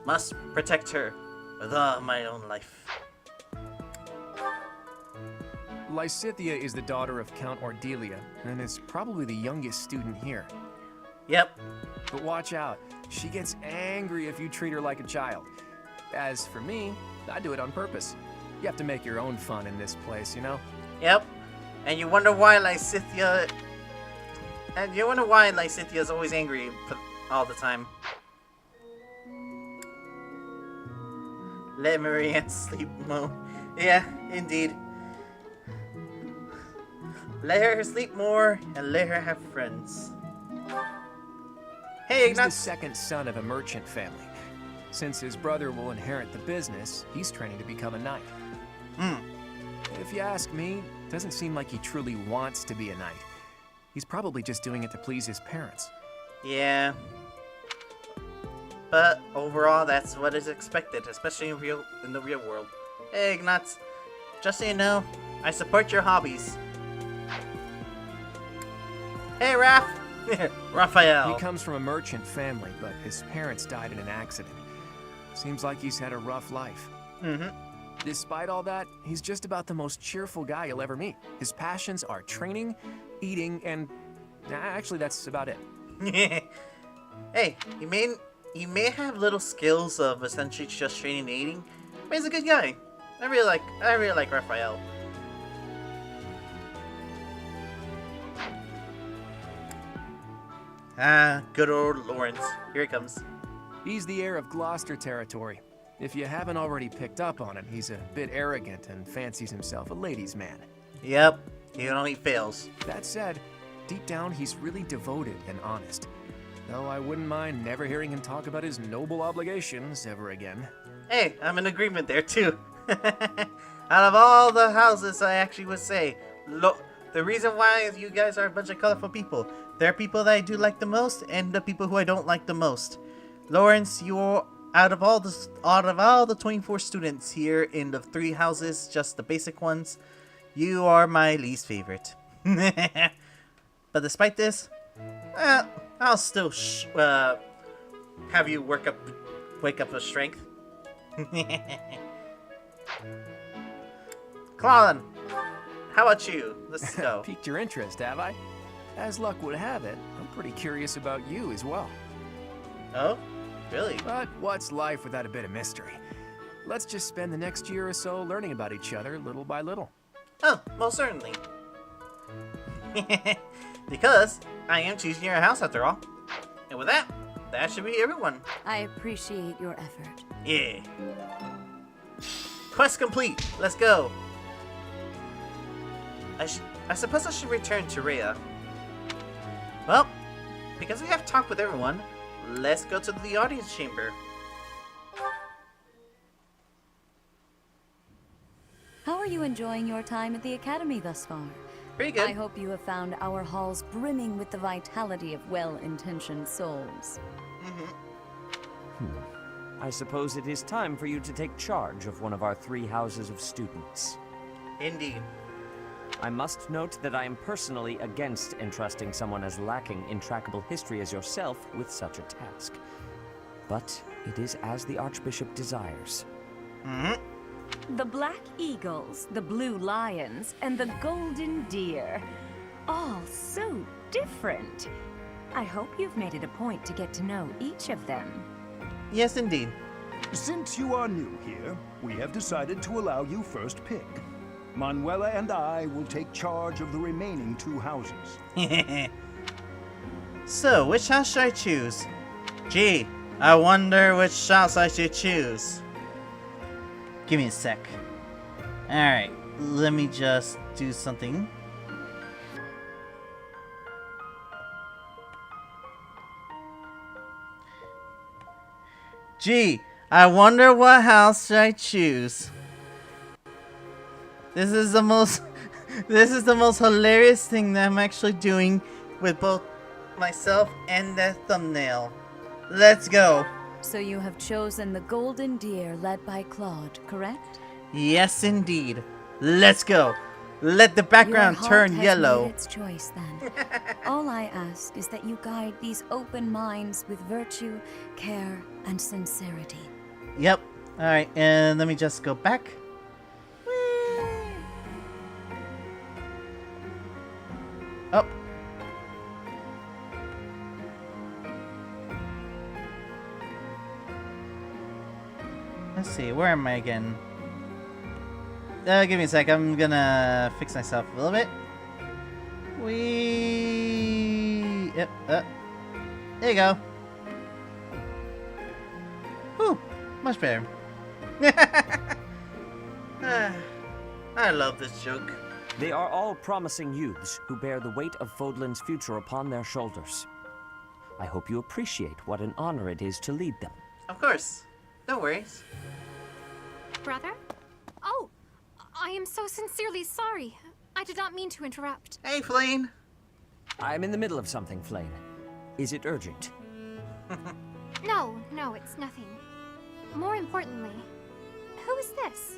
Must protect her with all my own life. Lysithea is the daughter of Count Ordelia, and is probably the youngest student here. Yep. But watch out, she gets angry if you treat her like a child. As for me, I do it on purpose. You have to make your own fun in this place, you know? Yep. And you wonder why Lysithea... is always angry all the time. Let Marianne sleep, Mo. Yeah, indeed. Let her sleep more and let her have friends. Hey, He's the Ignatz. second son of a merchant family. Since his brother will inherit the business, he's training to become a knight. If you ask me, it doesn't seem like he truly wants to be a knight. He's probably just doing it to please his parents. Yeah. But overall, that's what is expected, especially in the real world. Hey, Ignatz. Just so you know, I support your hobbies. Hey, Raph! Raphael. He comes from a merchant family, but his parents died in an accident. Seems like he's had a rough life. Despite all that, he's just about the most cheerful guy you'll ever meet. His passions are training, eating, and... actually, that's about it. Hey, he may have little skills of essentially just training and eating, but he's a good guy. I really like Raphael. Ah, good old Lawrence. Here he comes. He's the heir of Gloucester territory. If you haven't already picked up on him, he's a bit arrogant and fancies himself a ladies' man. Yep, he only fails. That said, deep down he's really devoted and honest. Though I wouldn't mind never hearing him talk about his noble obligations ever again. Hey, I'm in agreement there too. Out of all the houses, I actually would say, the reason why you guys are a bunch of colorful people, there are people that I do like the most, and the people who I don't like the most. Lawrence, you're out of all the 24 students here in the 3 houses, just the basic ones, you are my least favorite. But despite this, I'll still have you wake up with strength. Claude, how about you? Let's go. Piqued your interest, have I? As luck would have it, I'm pretty curious about you as well. Oh? Really? But what's life without a bit of mystery? Let's just spend the next year or so learning about each other little by little. Oh, most certainly. Because I am choosing your house after all. And with that, that should be everyone. I appreciate your effort. Yeah. Quest complete. Let's go. I suppose I should return to Rhea. Well, because we have talked with everyone, let's go to the audience chamber. How are you enjoying your time at the Academy thus far? Pretty good. I hope you have found our halls brimming with the vitality of well-intentioned souls. I suppose it is time for you to take charge of one of our 3 houses of students. Indeed. I must note that I am personally against entrusting someone as lacking in trackable history as yourself with such a task. But it is as the Archbishop desires. The Black Eagles, the Blue Lions, and the Golden Deer. All so different. I hope you've made it a point to get to know each of them. Yes, indeed. Since you are new here, we have decided to allow you first pick. Manuela and I will take charge of the remaining 2 houses. So, which house should I choose? Gee, I wonder which house I should choose. Give me a sec. Alright, let me just do something. Gee, I wonder what house should I choose. This is the most this is the most hilarious thing that I'm actually doing with both myself and the thumbnail. Let's go. So you have chosen the Golden Deer led by Claude, correct? Yes, indeed. Let's go. Let the background Your heart turn has yellow. made its choice, then. All I ask is that you guide these open minds with virtue, care, and sincerity. Yep. Alright, and let me just go back. Up. Let's see, where am I again? Give me a sec, I'm gonna fix myself a little bit. Yep, there you go. Whew, much better. I love this joke. They are all promising youths who bear the weight of Fodlan's future upon their shoulders. I hope you appreciate what an honor it is to lead them. Of course. No worries. Brother? Oh, I am so sincerely sorry. I did not mean to interrupt. Hey, Flane. I'm in the middle of something, Flane. Is it urgent? No, it's nothing. More importantly, who is this?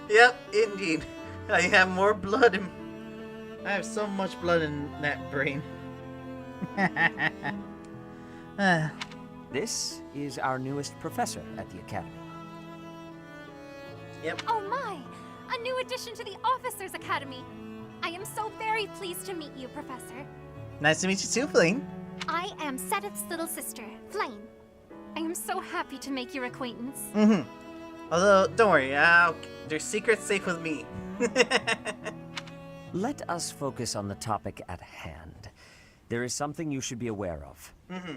Yep, indeed. I have more blood in... I have so much blood in that brain. This is our newest professor at the Academy. Yep. Oh my! A new addition to the Officers Academy! I am so very pleased to meet you, Professor. Nice to meet you too, Flane. I am Sedith's little sister, Flame. I am so happy to make your acquaintance. Mm-hmm. Although, don't worry, their secret's safe with me. Let us focus on the topic at hand. There is something you should be aware of. Mm-hmm.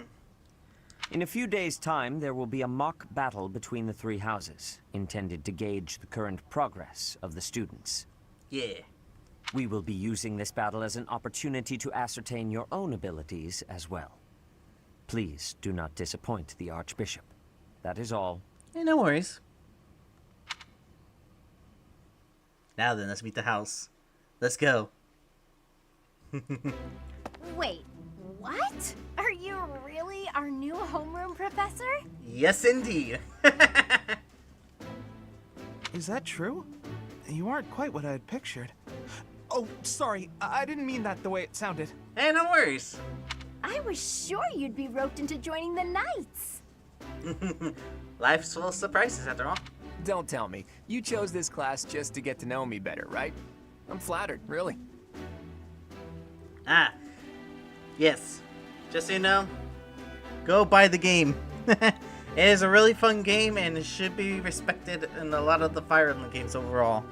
In a few days' time, there will be a mock battle between the 3 houses, intended to gauge the current progress of the students. Yeah. We will be using this battle as an opportunity to ascertain your own abilities as well. Please do not disappoint the Archbishop. That is all. Hey, no worries. Now then, let's meet the house. Let's go. Wait, what? Are you really our new homeroom professor? Yes, indeed. Is that true? You aren't quite what I had pictured. Oh, sorry. I didn't mean that the way it sounded. Hey, no worries. I was sure you'd be roped into joining the Knights. Life's full of surprises, after all. Don't tell me. You chose this class just to get to know me better, right? I'm flattered, really. Ah. Yes. Just so you know, go buy the game. It is a really fun game, and it should be respected in a lot of the Fire Emblem games overall.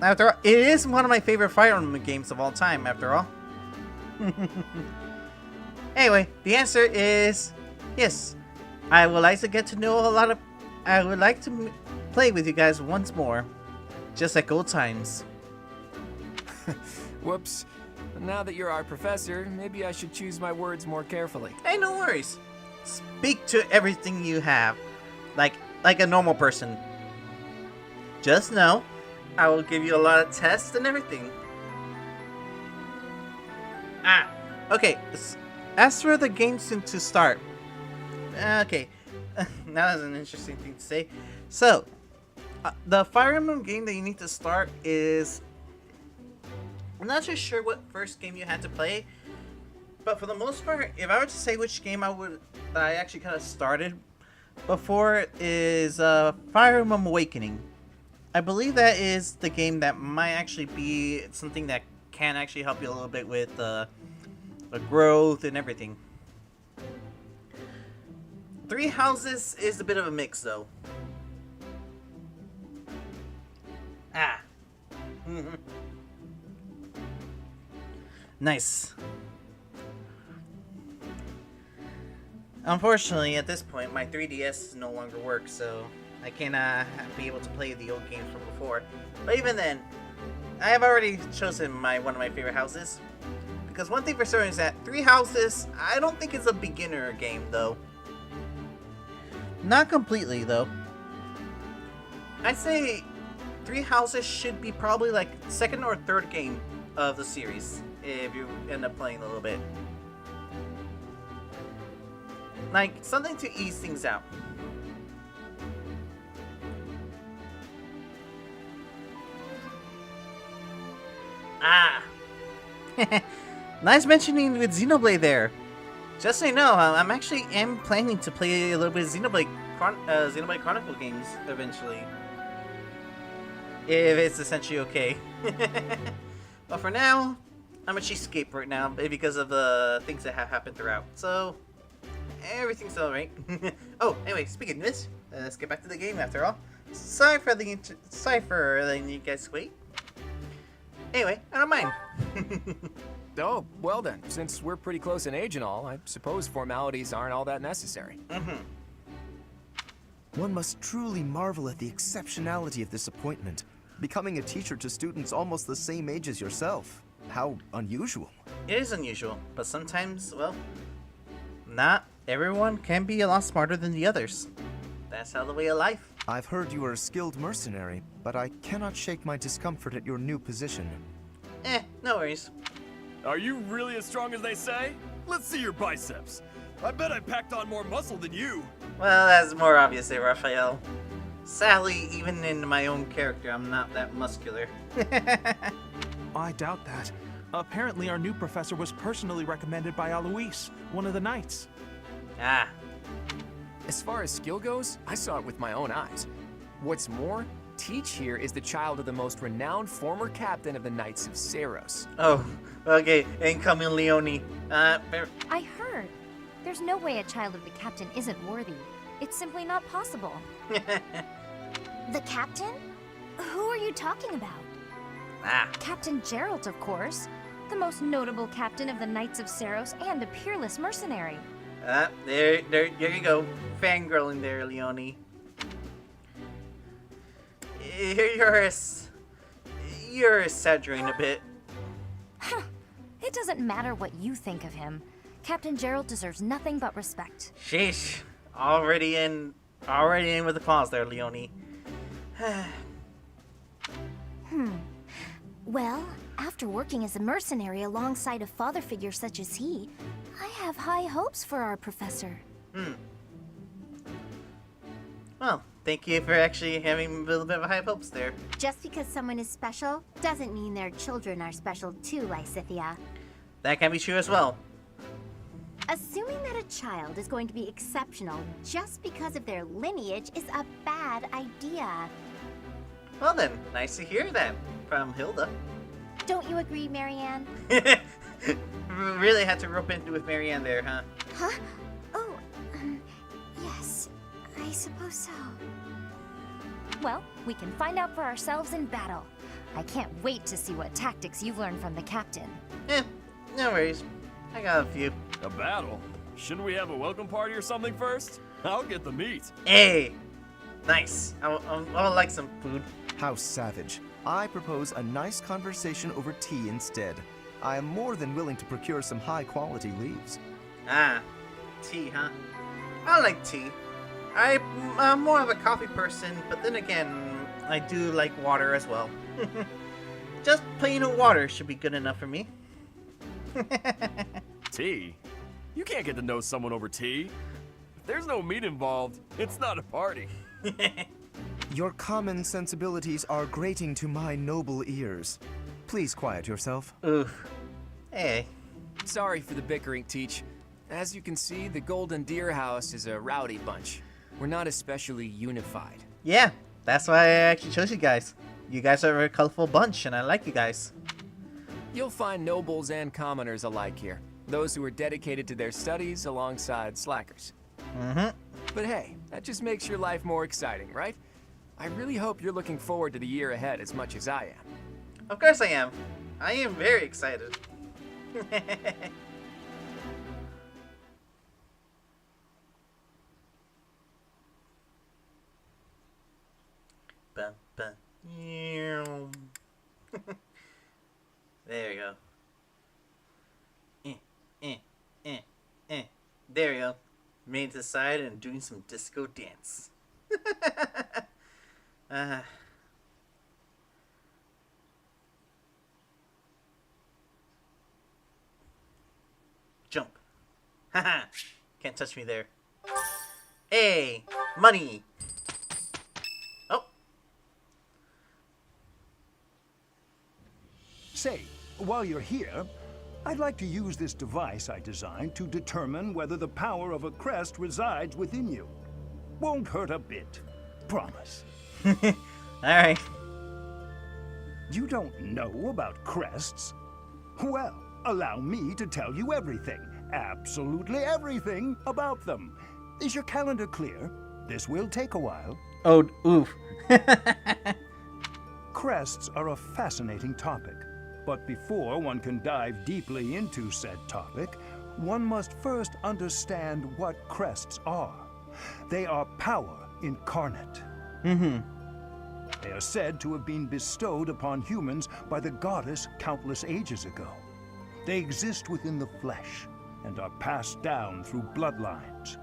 After all, it is one of my favorite Fire Emblem games of all time, after all. Anyway, the answer is yes. I would like to get to know a lot of... I would like to play with you guys once more. Just like old times. Whoops. Now that you're our professor, maybe I should choose my words more carefully. Hey, no worries. Speak to everything you have. Like a normal person. Just know, I will give you a lot of tests and everything. Okay. As for the game to start. Okay. Now that's an interesting thing to say. So, the Fire Emblem game that you need to start is... I'm not too sure what first game you had to play. But for the most part, if I were to say which game I actually kind of started before is Fire Emblem Awakening. I believe that is the game that might actually be something that can actually help you a little bit with the growth and everything. 3 houses is a bit of a mix, though. Ah. Nice. Unfortunately, at this point, my 3DS no longer works, so I cannot be able to play the old games from before. But even then, I have already chosen one of my favorite houses. Because one thing for certain is that 3 houses, I don't think it's a beginner game, though. Not completely, though. I'd say 3 houses should be probably like second or third game of the series, if you end up playing a little bit. Like, something to ease things out. Ah! Nice mentioning with Xenoblade there. Just so you know, I'm actually planning to play a little bit of Xenoblade Chronicle games eventually. If it's essentially okay. But for now, I'm a cheapskate right now because of the things that have happened throughout. So, everything's alright. Oh, anyway, speaking of this, let's get back to the game after all. Sorry for letting you guys wait. Anyway, I don't mind. Oh, well then, since we're pretty close in age and all, I suppose formalities aren't all that necessary. One must truly marvel at the exceptionality of this appointment. Becoming a teacher to students almost the same age as yourself. How unusual. It is unusual, but sometimes, well, not everyone can be a lot smarter than the others. That's how the way of life. I've heard you are a skilled mercenary, but I cannot shake my discomfort at your new position. No worries. Are you really as strong as they say? Let's see your biceps. I bet I packed on more muscle than you. Well, that's more obvious there, Raphael. Sadly, even in my own character, I'm not that muscular. I doubt that. Apparently, our new professor was personally recommended by Alois, one of the knights. Ah. As far as skill goes, I saw it with my own eyes. What's more, Teach here is the child of the most renowned former captain of the Knights of Saros. Oh, okay. Incoming Leone. I heard. There's no way a child of the captain isn't worthy. It's simply not possible. The captain? Who are you talking about? Ah. Captain Geralt, of course. The most notable captain of the Knights of Saros and a peerless mercenary. There you go. Fangirling there, Leone. You're exaggerating a bit. Huh. It doesn't matter what you think of him. Captain Geralt deserves nothing but respect. Sheesh. Already in with the claws there, Leone. Well, after working as a mercenary alongside a father figure such as he, I have high hopes for our professor. Well, thank you for actually having a little bit of high hopes there. Just because someone is special doesn't mean their children are special too, Lysithia. That can be true as well. Assuming that a child is going to be exceptional just because of their lineage is a bad idea. Well then, nice to hear that from Hilda. Don't you agree, Marianne? Really had to rope into with Marianne there, huh? Huh? Oh, yes, I suppose so. Well, we can find out for ourselves in battle. I can't wait to see what tactics you've learned from the captain. No worries. I got a few. A battle? Shouldn't we have a welcome party or something first? I'll get the meat. Hey! Nice. I would like some food. How savage. I propose a nice conversation over tea instead. I am more than willing to procure some high-quality leaves. Ah, tea, huh? I like tea. I'm more of a coffee person, but then again, I do like water as well. Just plain old water should be good enough for me. Tea? You can't get to know someone over tea. If there's no meat involved, it's not a party. Your common sensibilities are grating to my noble ears. Please quiet yourself. Oof. Hey. Sorry for the bickering, Teach. As you can see, the Golden Deer House is a rowdy bunch. We're not especially unified. Yeah, that's why I actually chose you guys. You guys are a very colorful bunch, and I like you guys. You'll find nobles and commoners alike here. Those who are dedicated to their studies alongside slackers. But hey, that just makes your life more exciting, right? I really hope you're looking forward to the year ahead as much as I am. Of course I am. I am very excited. Bum, bum. There you go. There you go. Made it to the side and doing some disco dance. Jump. Haha. Can't touch me there. Hey! Money! Oh! Say, while you're here, I'd like to use this device I designed to determine whether the power of a crest resides within you. Won't hurt a bit. Promise. Alright. You don't know about crests? Well, allow me to tell you everything. Absolutely everything about them. Is your calendar clear? This will take a while. Oh, oof. Crests are a fascinating topic. But before one can dive deeply into said topic, one must first understand what crests are. They are power incarnate. They are said to have been bestowed upon humans by the goddess countless ages ago. They exist within the flesh and are passed down through bloodlines.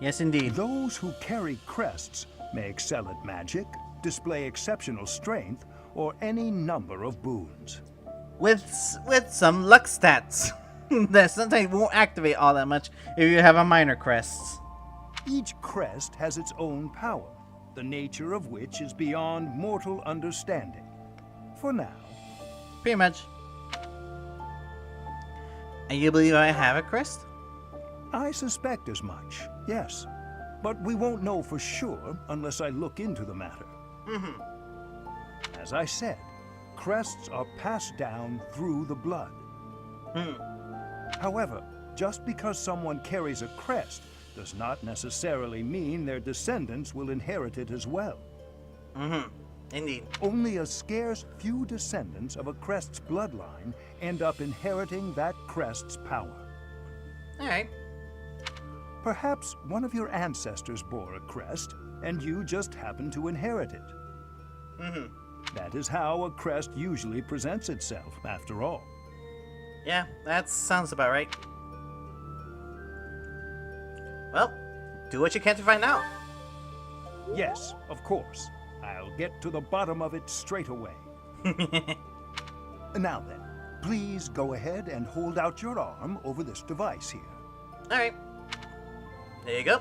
Yes, indeed. Those who carry crests may excel at magic, display exceptional strength, or any number of boons. With some luck stats that sometimes won't activate all that much if you have a minor crest. Each crest has its own power, the nature of which is beyond mortal understanding. For now. Pretty much. And you believe I have a crest? I suspect as much, yes. But we won't know for sure unless I look into the matter. As I said, crests are passed down through the blood. However, just because someone carries a crest does not necessarily mean their descendants will inherit it as well. Indeed. Only a scarce few descendants of a crest's bloodline end up inheriting that crest's power. Alright. Perhaps one of your ancestors bore a crest, and you just happen to inherit it. That is how a crest usually presents itself, after all. Yeah, that sounds about right. Well, do what you can to find out. Yes, of course. I'll get to the bottom of it straight away. Now then, please go ahead and hold out your arm over this device here. Alright. There you go.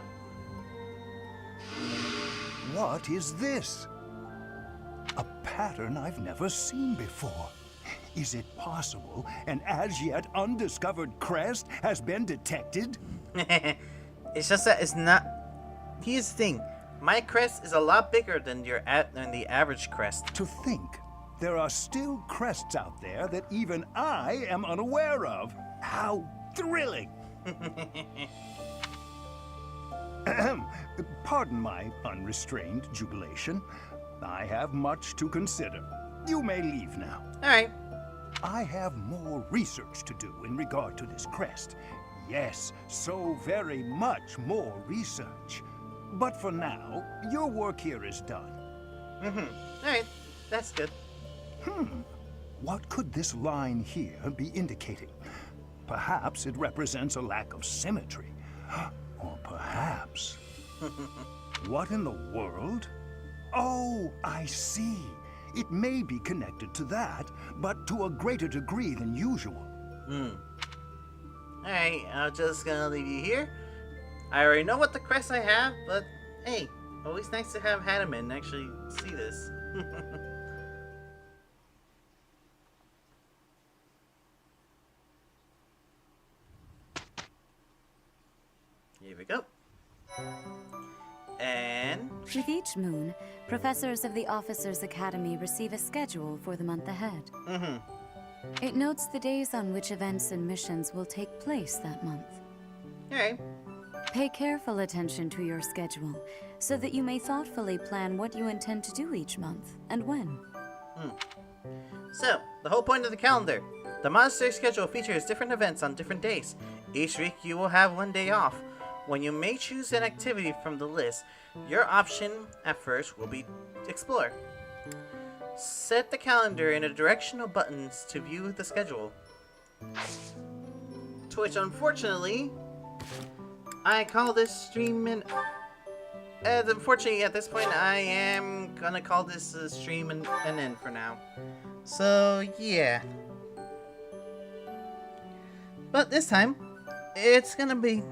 What is this? A pattern I've never seen before. Is it possible an as yet undiscovered crest has been detected? It's just that it's not... Here's the thing. My crest is a lot bigger than than the average crest. To think, there are still crests out there that even I am unaware of. How thrilling! Pardon my unrestrained jubilation. I have much to consider. You may leave now. Alright. I have more research to do in regard to this crest. Yes, so very much more research. But for now, your work here is done. Alright, that's good. What could this line here be indicating? Perhaps it represents a lack of symmetry. Or perhaps... What in the world? Oh, I see. It may be connected to that, but to a greater degree than usual. Alright, I'm just gonna leave you here. I already know what the crest I have, but hey, always nice to have Hanaman actually see this. Here we go. And... With each moon, professors of the Officers' Academy receive a schedule for the month ahead. It notes the days on which events and missions will take place that month. Alright. Pay careful attention to your schedule, so that you may thoughtfully plan what you intend to do each month, and when. So, the whole point of the calendar. The monastery schedule features different events on different days. Each week you will have one day off. When you may choose an activity from the list, your option at first will be explore. Set the calendar in the directional buttons to view the schedule. To which, unfortunately, I call this stream an... unfortunately, at this point, I am gonna call this stream an end for now. So, yeah. But this time, it's gonna be...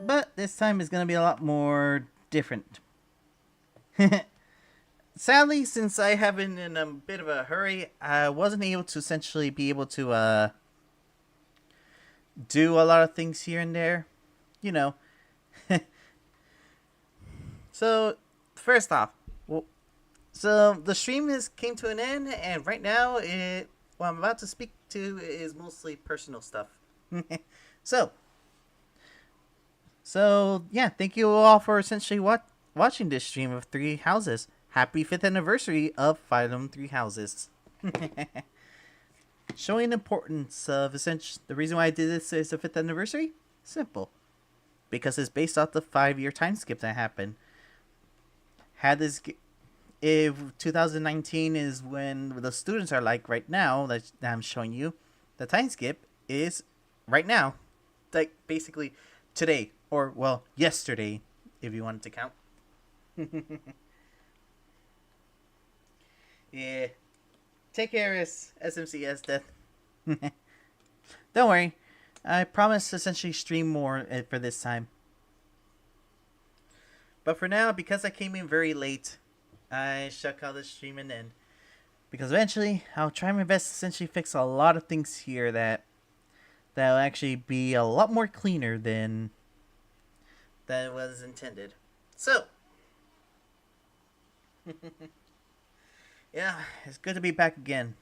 But this time is gonna be a lot more different. Sadly, since I have been in a bit of a hurry, I wasn't able to essentially be able to do a lot of things here and there. You know. So, first off, so the stream came to an end, and right now, what I'm about to speak to is mostly personal stuff. So yeah, thank you all for essentially watching this stream of Three Houses. Happy 5th anniversary of Phylum Three Houses. Showing the importance of essentially the reason why I did this is the 5th anniversary. Simple, because it's based off the 5-year time skip that happened. If 2019 is when the students are like right now that I'm showing you, the time skip is right now, like basically today, or well, yesterday, if you wanted to count. Yeah. Take care, SMCS Death. Don't worry. I promise to essentially stream more for this time. But for now, because I came in very late, I shall call this stream an end. Because eventually, I'll try my best to essentially fix a lot of things here that'll actually be a lot more cleaner than was intended. So, yeah, it's good to be back again.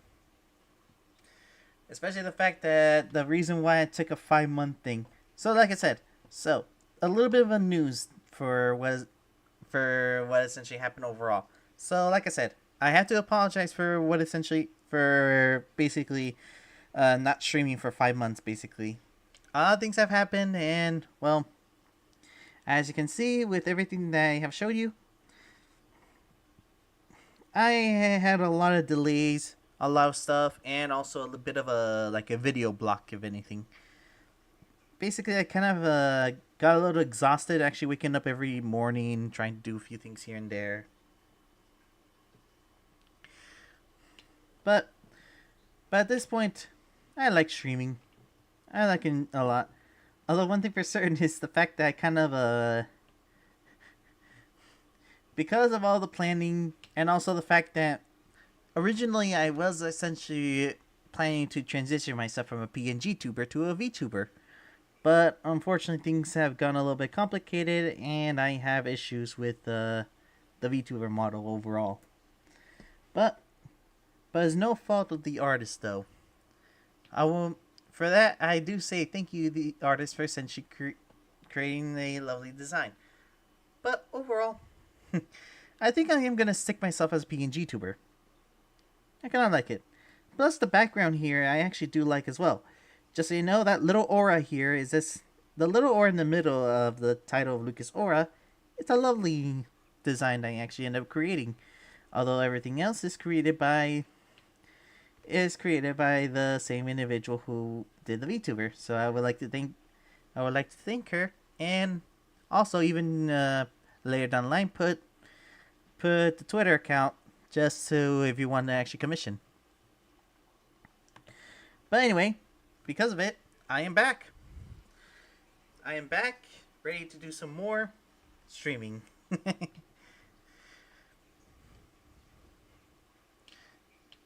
Especially the fact that the reason why I took a 5-month thing. So, like I said, a little bit of a news for what essentially happened overall. So, like I said, I have to apologize for basically not streaming for 5 months, basically. A lot of things have happened, and, well, as you can see with everything that I have showed you, I had a lot of delays, a lot of stuff, and also a bit of a video block, if anything. Basically, I kind of got a little exhausted, actually waking up every morning, trying to do a few things here and there. But at this point, I like streaming. I like it a lot. Although one thing for certain is the fact that I kind of, because of all the planning, and also the fact that originally I was essentially planning to transition myself from a PNG tuber to a VTuber. But unfortunately things have gone a little bit complicated, and I have issues with the VTuber model overall. But it's no fault of the artist, though. For that, I do say thank you, the artist, for essentially creating a lovely design. But overall, I think I am going to stick myself as a PNG tuber. I kind of like it. Plus, the background here, I actually do like as well. Just so you know, that little aura here is the little aura in the middle of the title of Lucas Aura. It's a lovely design that I actually end up creating. Although everything else is created by the same individual who did the VTuber. So I would like to thank her, and also even later down the line put the Twitter account just so if you want to actually commission. But anyway, because of it, I am back. I am back, ready to do some more streaming.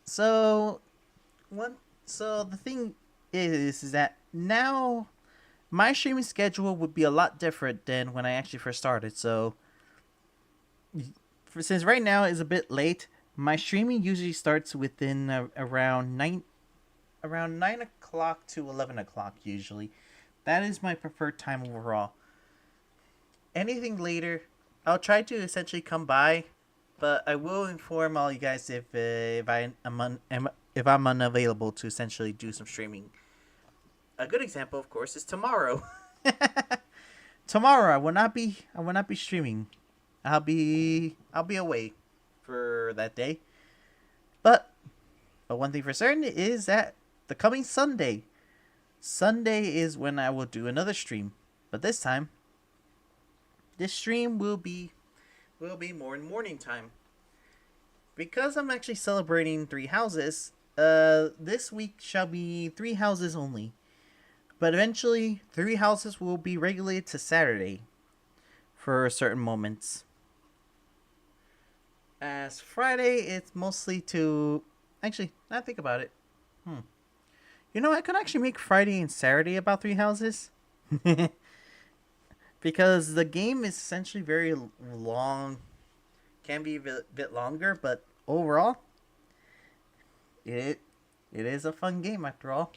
So the thing is that now my streaming schedule would be a lot different than when I actually first started. So since right now is a bit late, my streaming usually starts within around around 9 o'clock to 11 o'clock usually. That is my preferred time overall. Anything later, I'll try to essentially come by, but I will inform all you guys if I'm unavailable to essentially do some streaming. A good example, of course, is tomorrow. Tomorrow I will not be streaming. I'll be away for that day. But one thing for certain is that the coming Sunday is when I will do another stream. But this time, this stream will be more in morning time. Because I'm actually celebrating 3 houses, this week shall be 3 houses only. But eventually, 3 houses will be regulated to Saturday for certain moments. As Friday, it's mostly to... Actually, now think about it. You know, I could actually make Friday and Saturday about 3 houses. Because the game is essentially very long. Can be a bit longer, but overall, it is a fun game after all.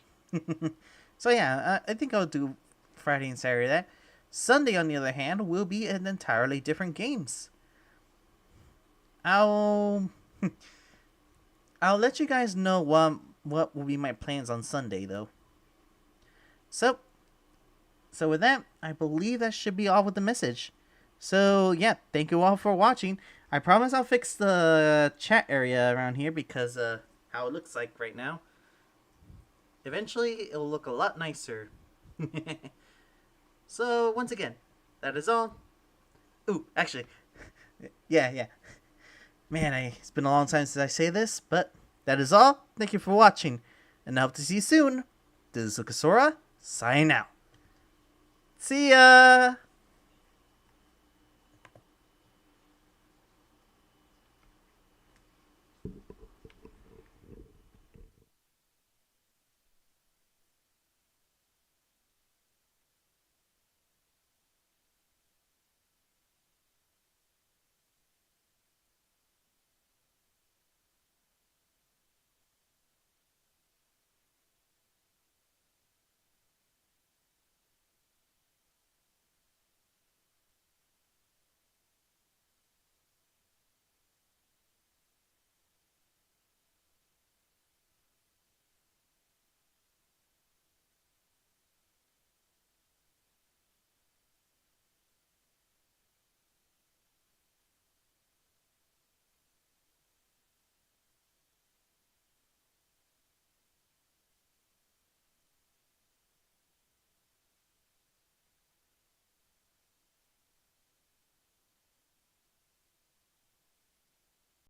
So yeah, I think I'll do Friday and Saturday that. Sunday, on the other hand, will be an entirely different games. I'll let you guys know what will be my plans on Sunday, though. So with that, I believe that should be all with the message. So yeah, thank you all for watching. I promise I'll fix the chat area around here because how it looks like right now. Eventually, it'll look a lot nicer. So, once again, that is all. Ooh, actually, yeah. Man, it's been a long time since I say this, but that is all. Thank you for watching, and I hope to see you soon. This is Lukasora, signing out. See ya!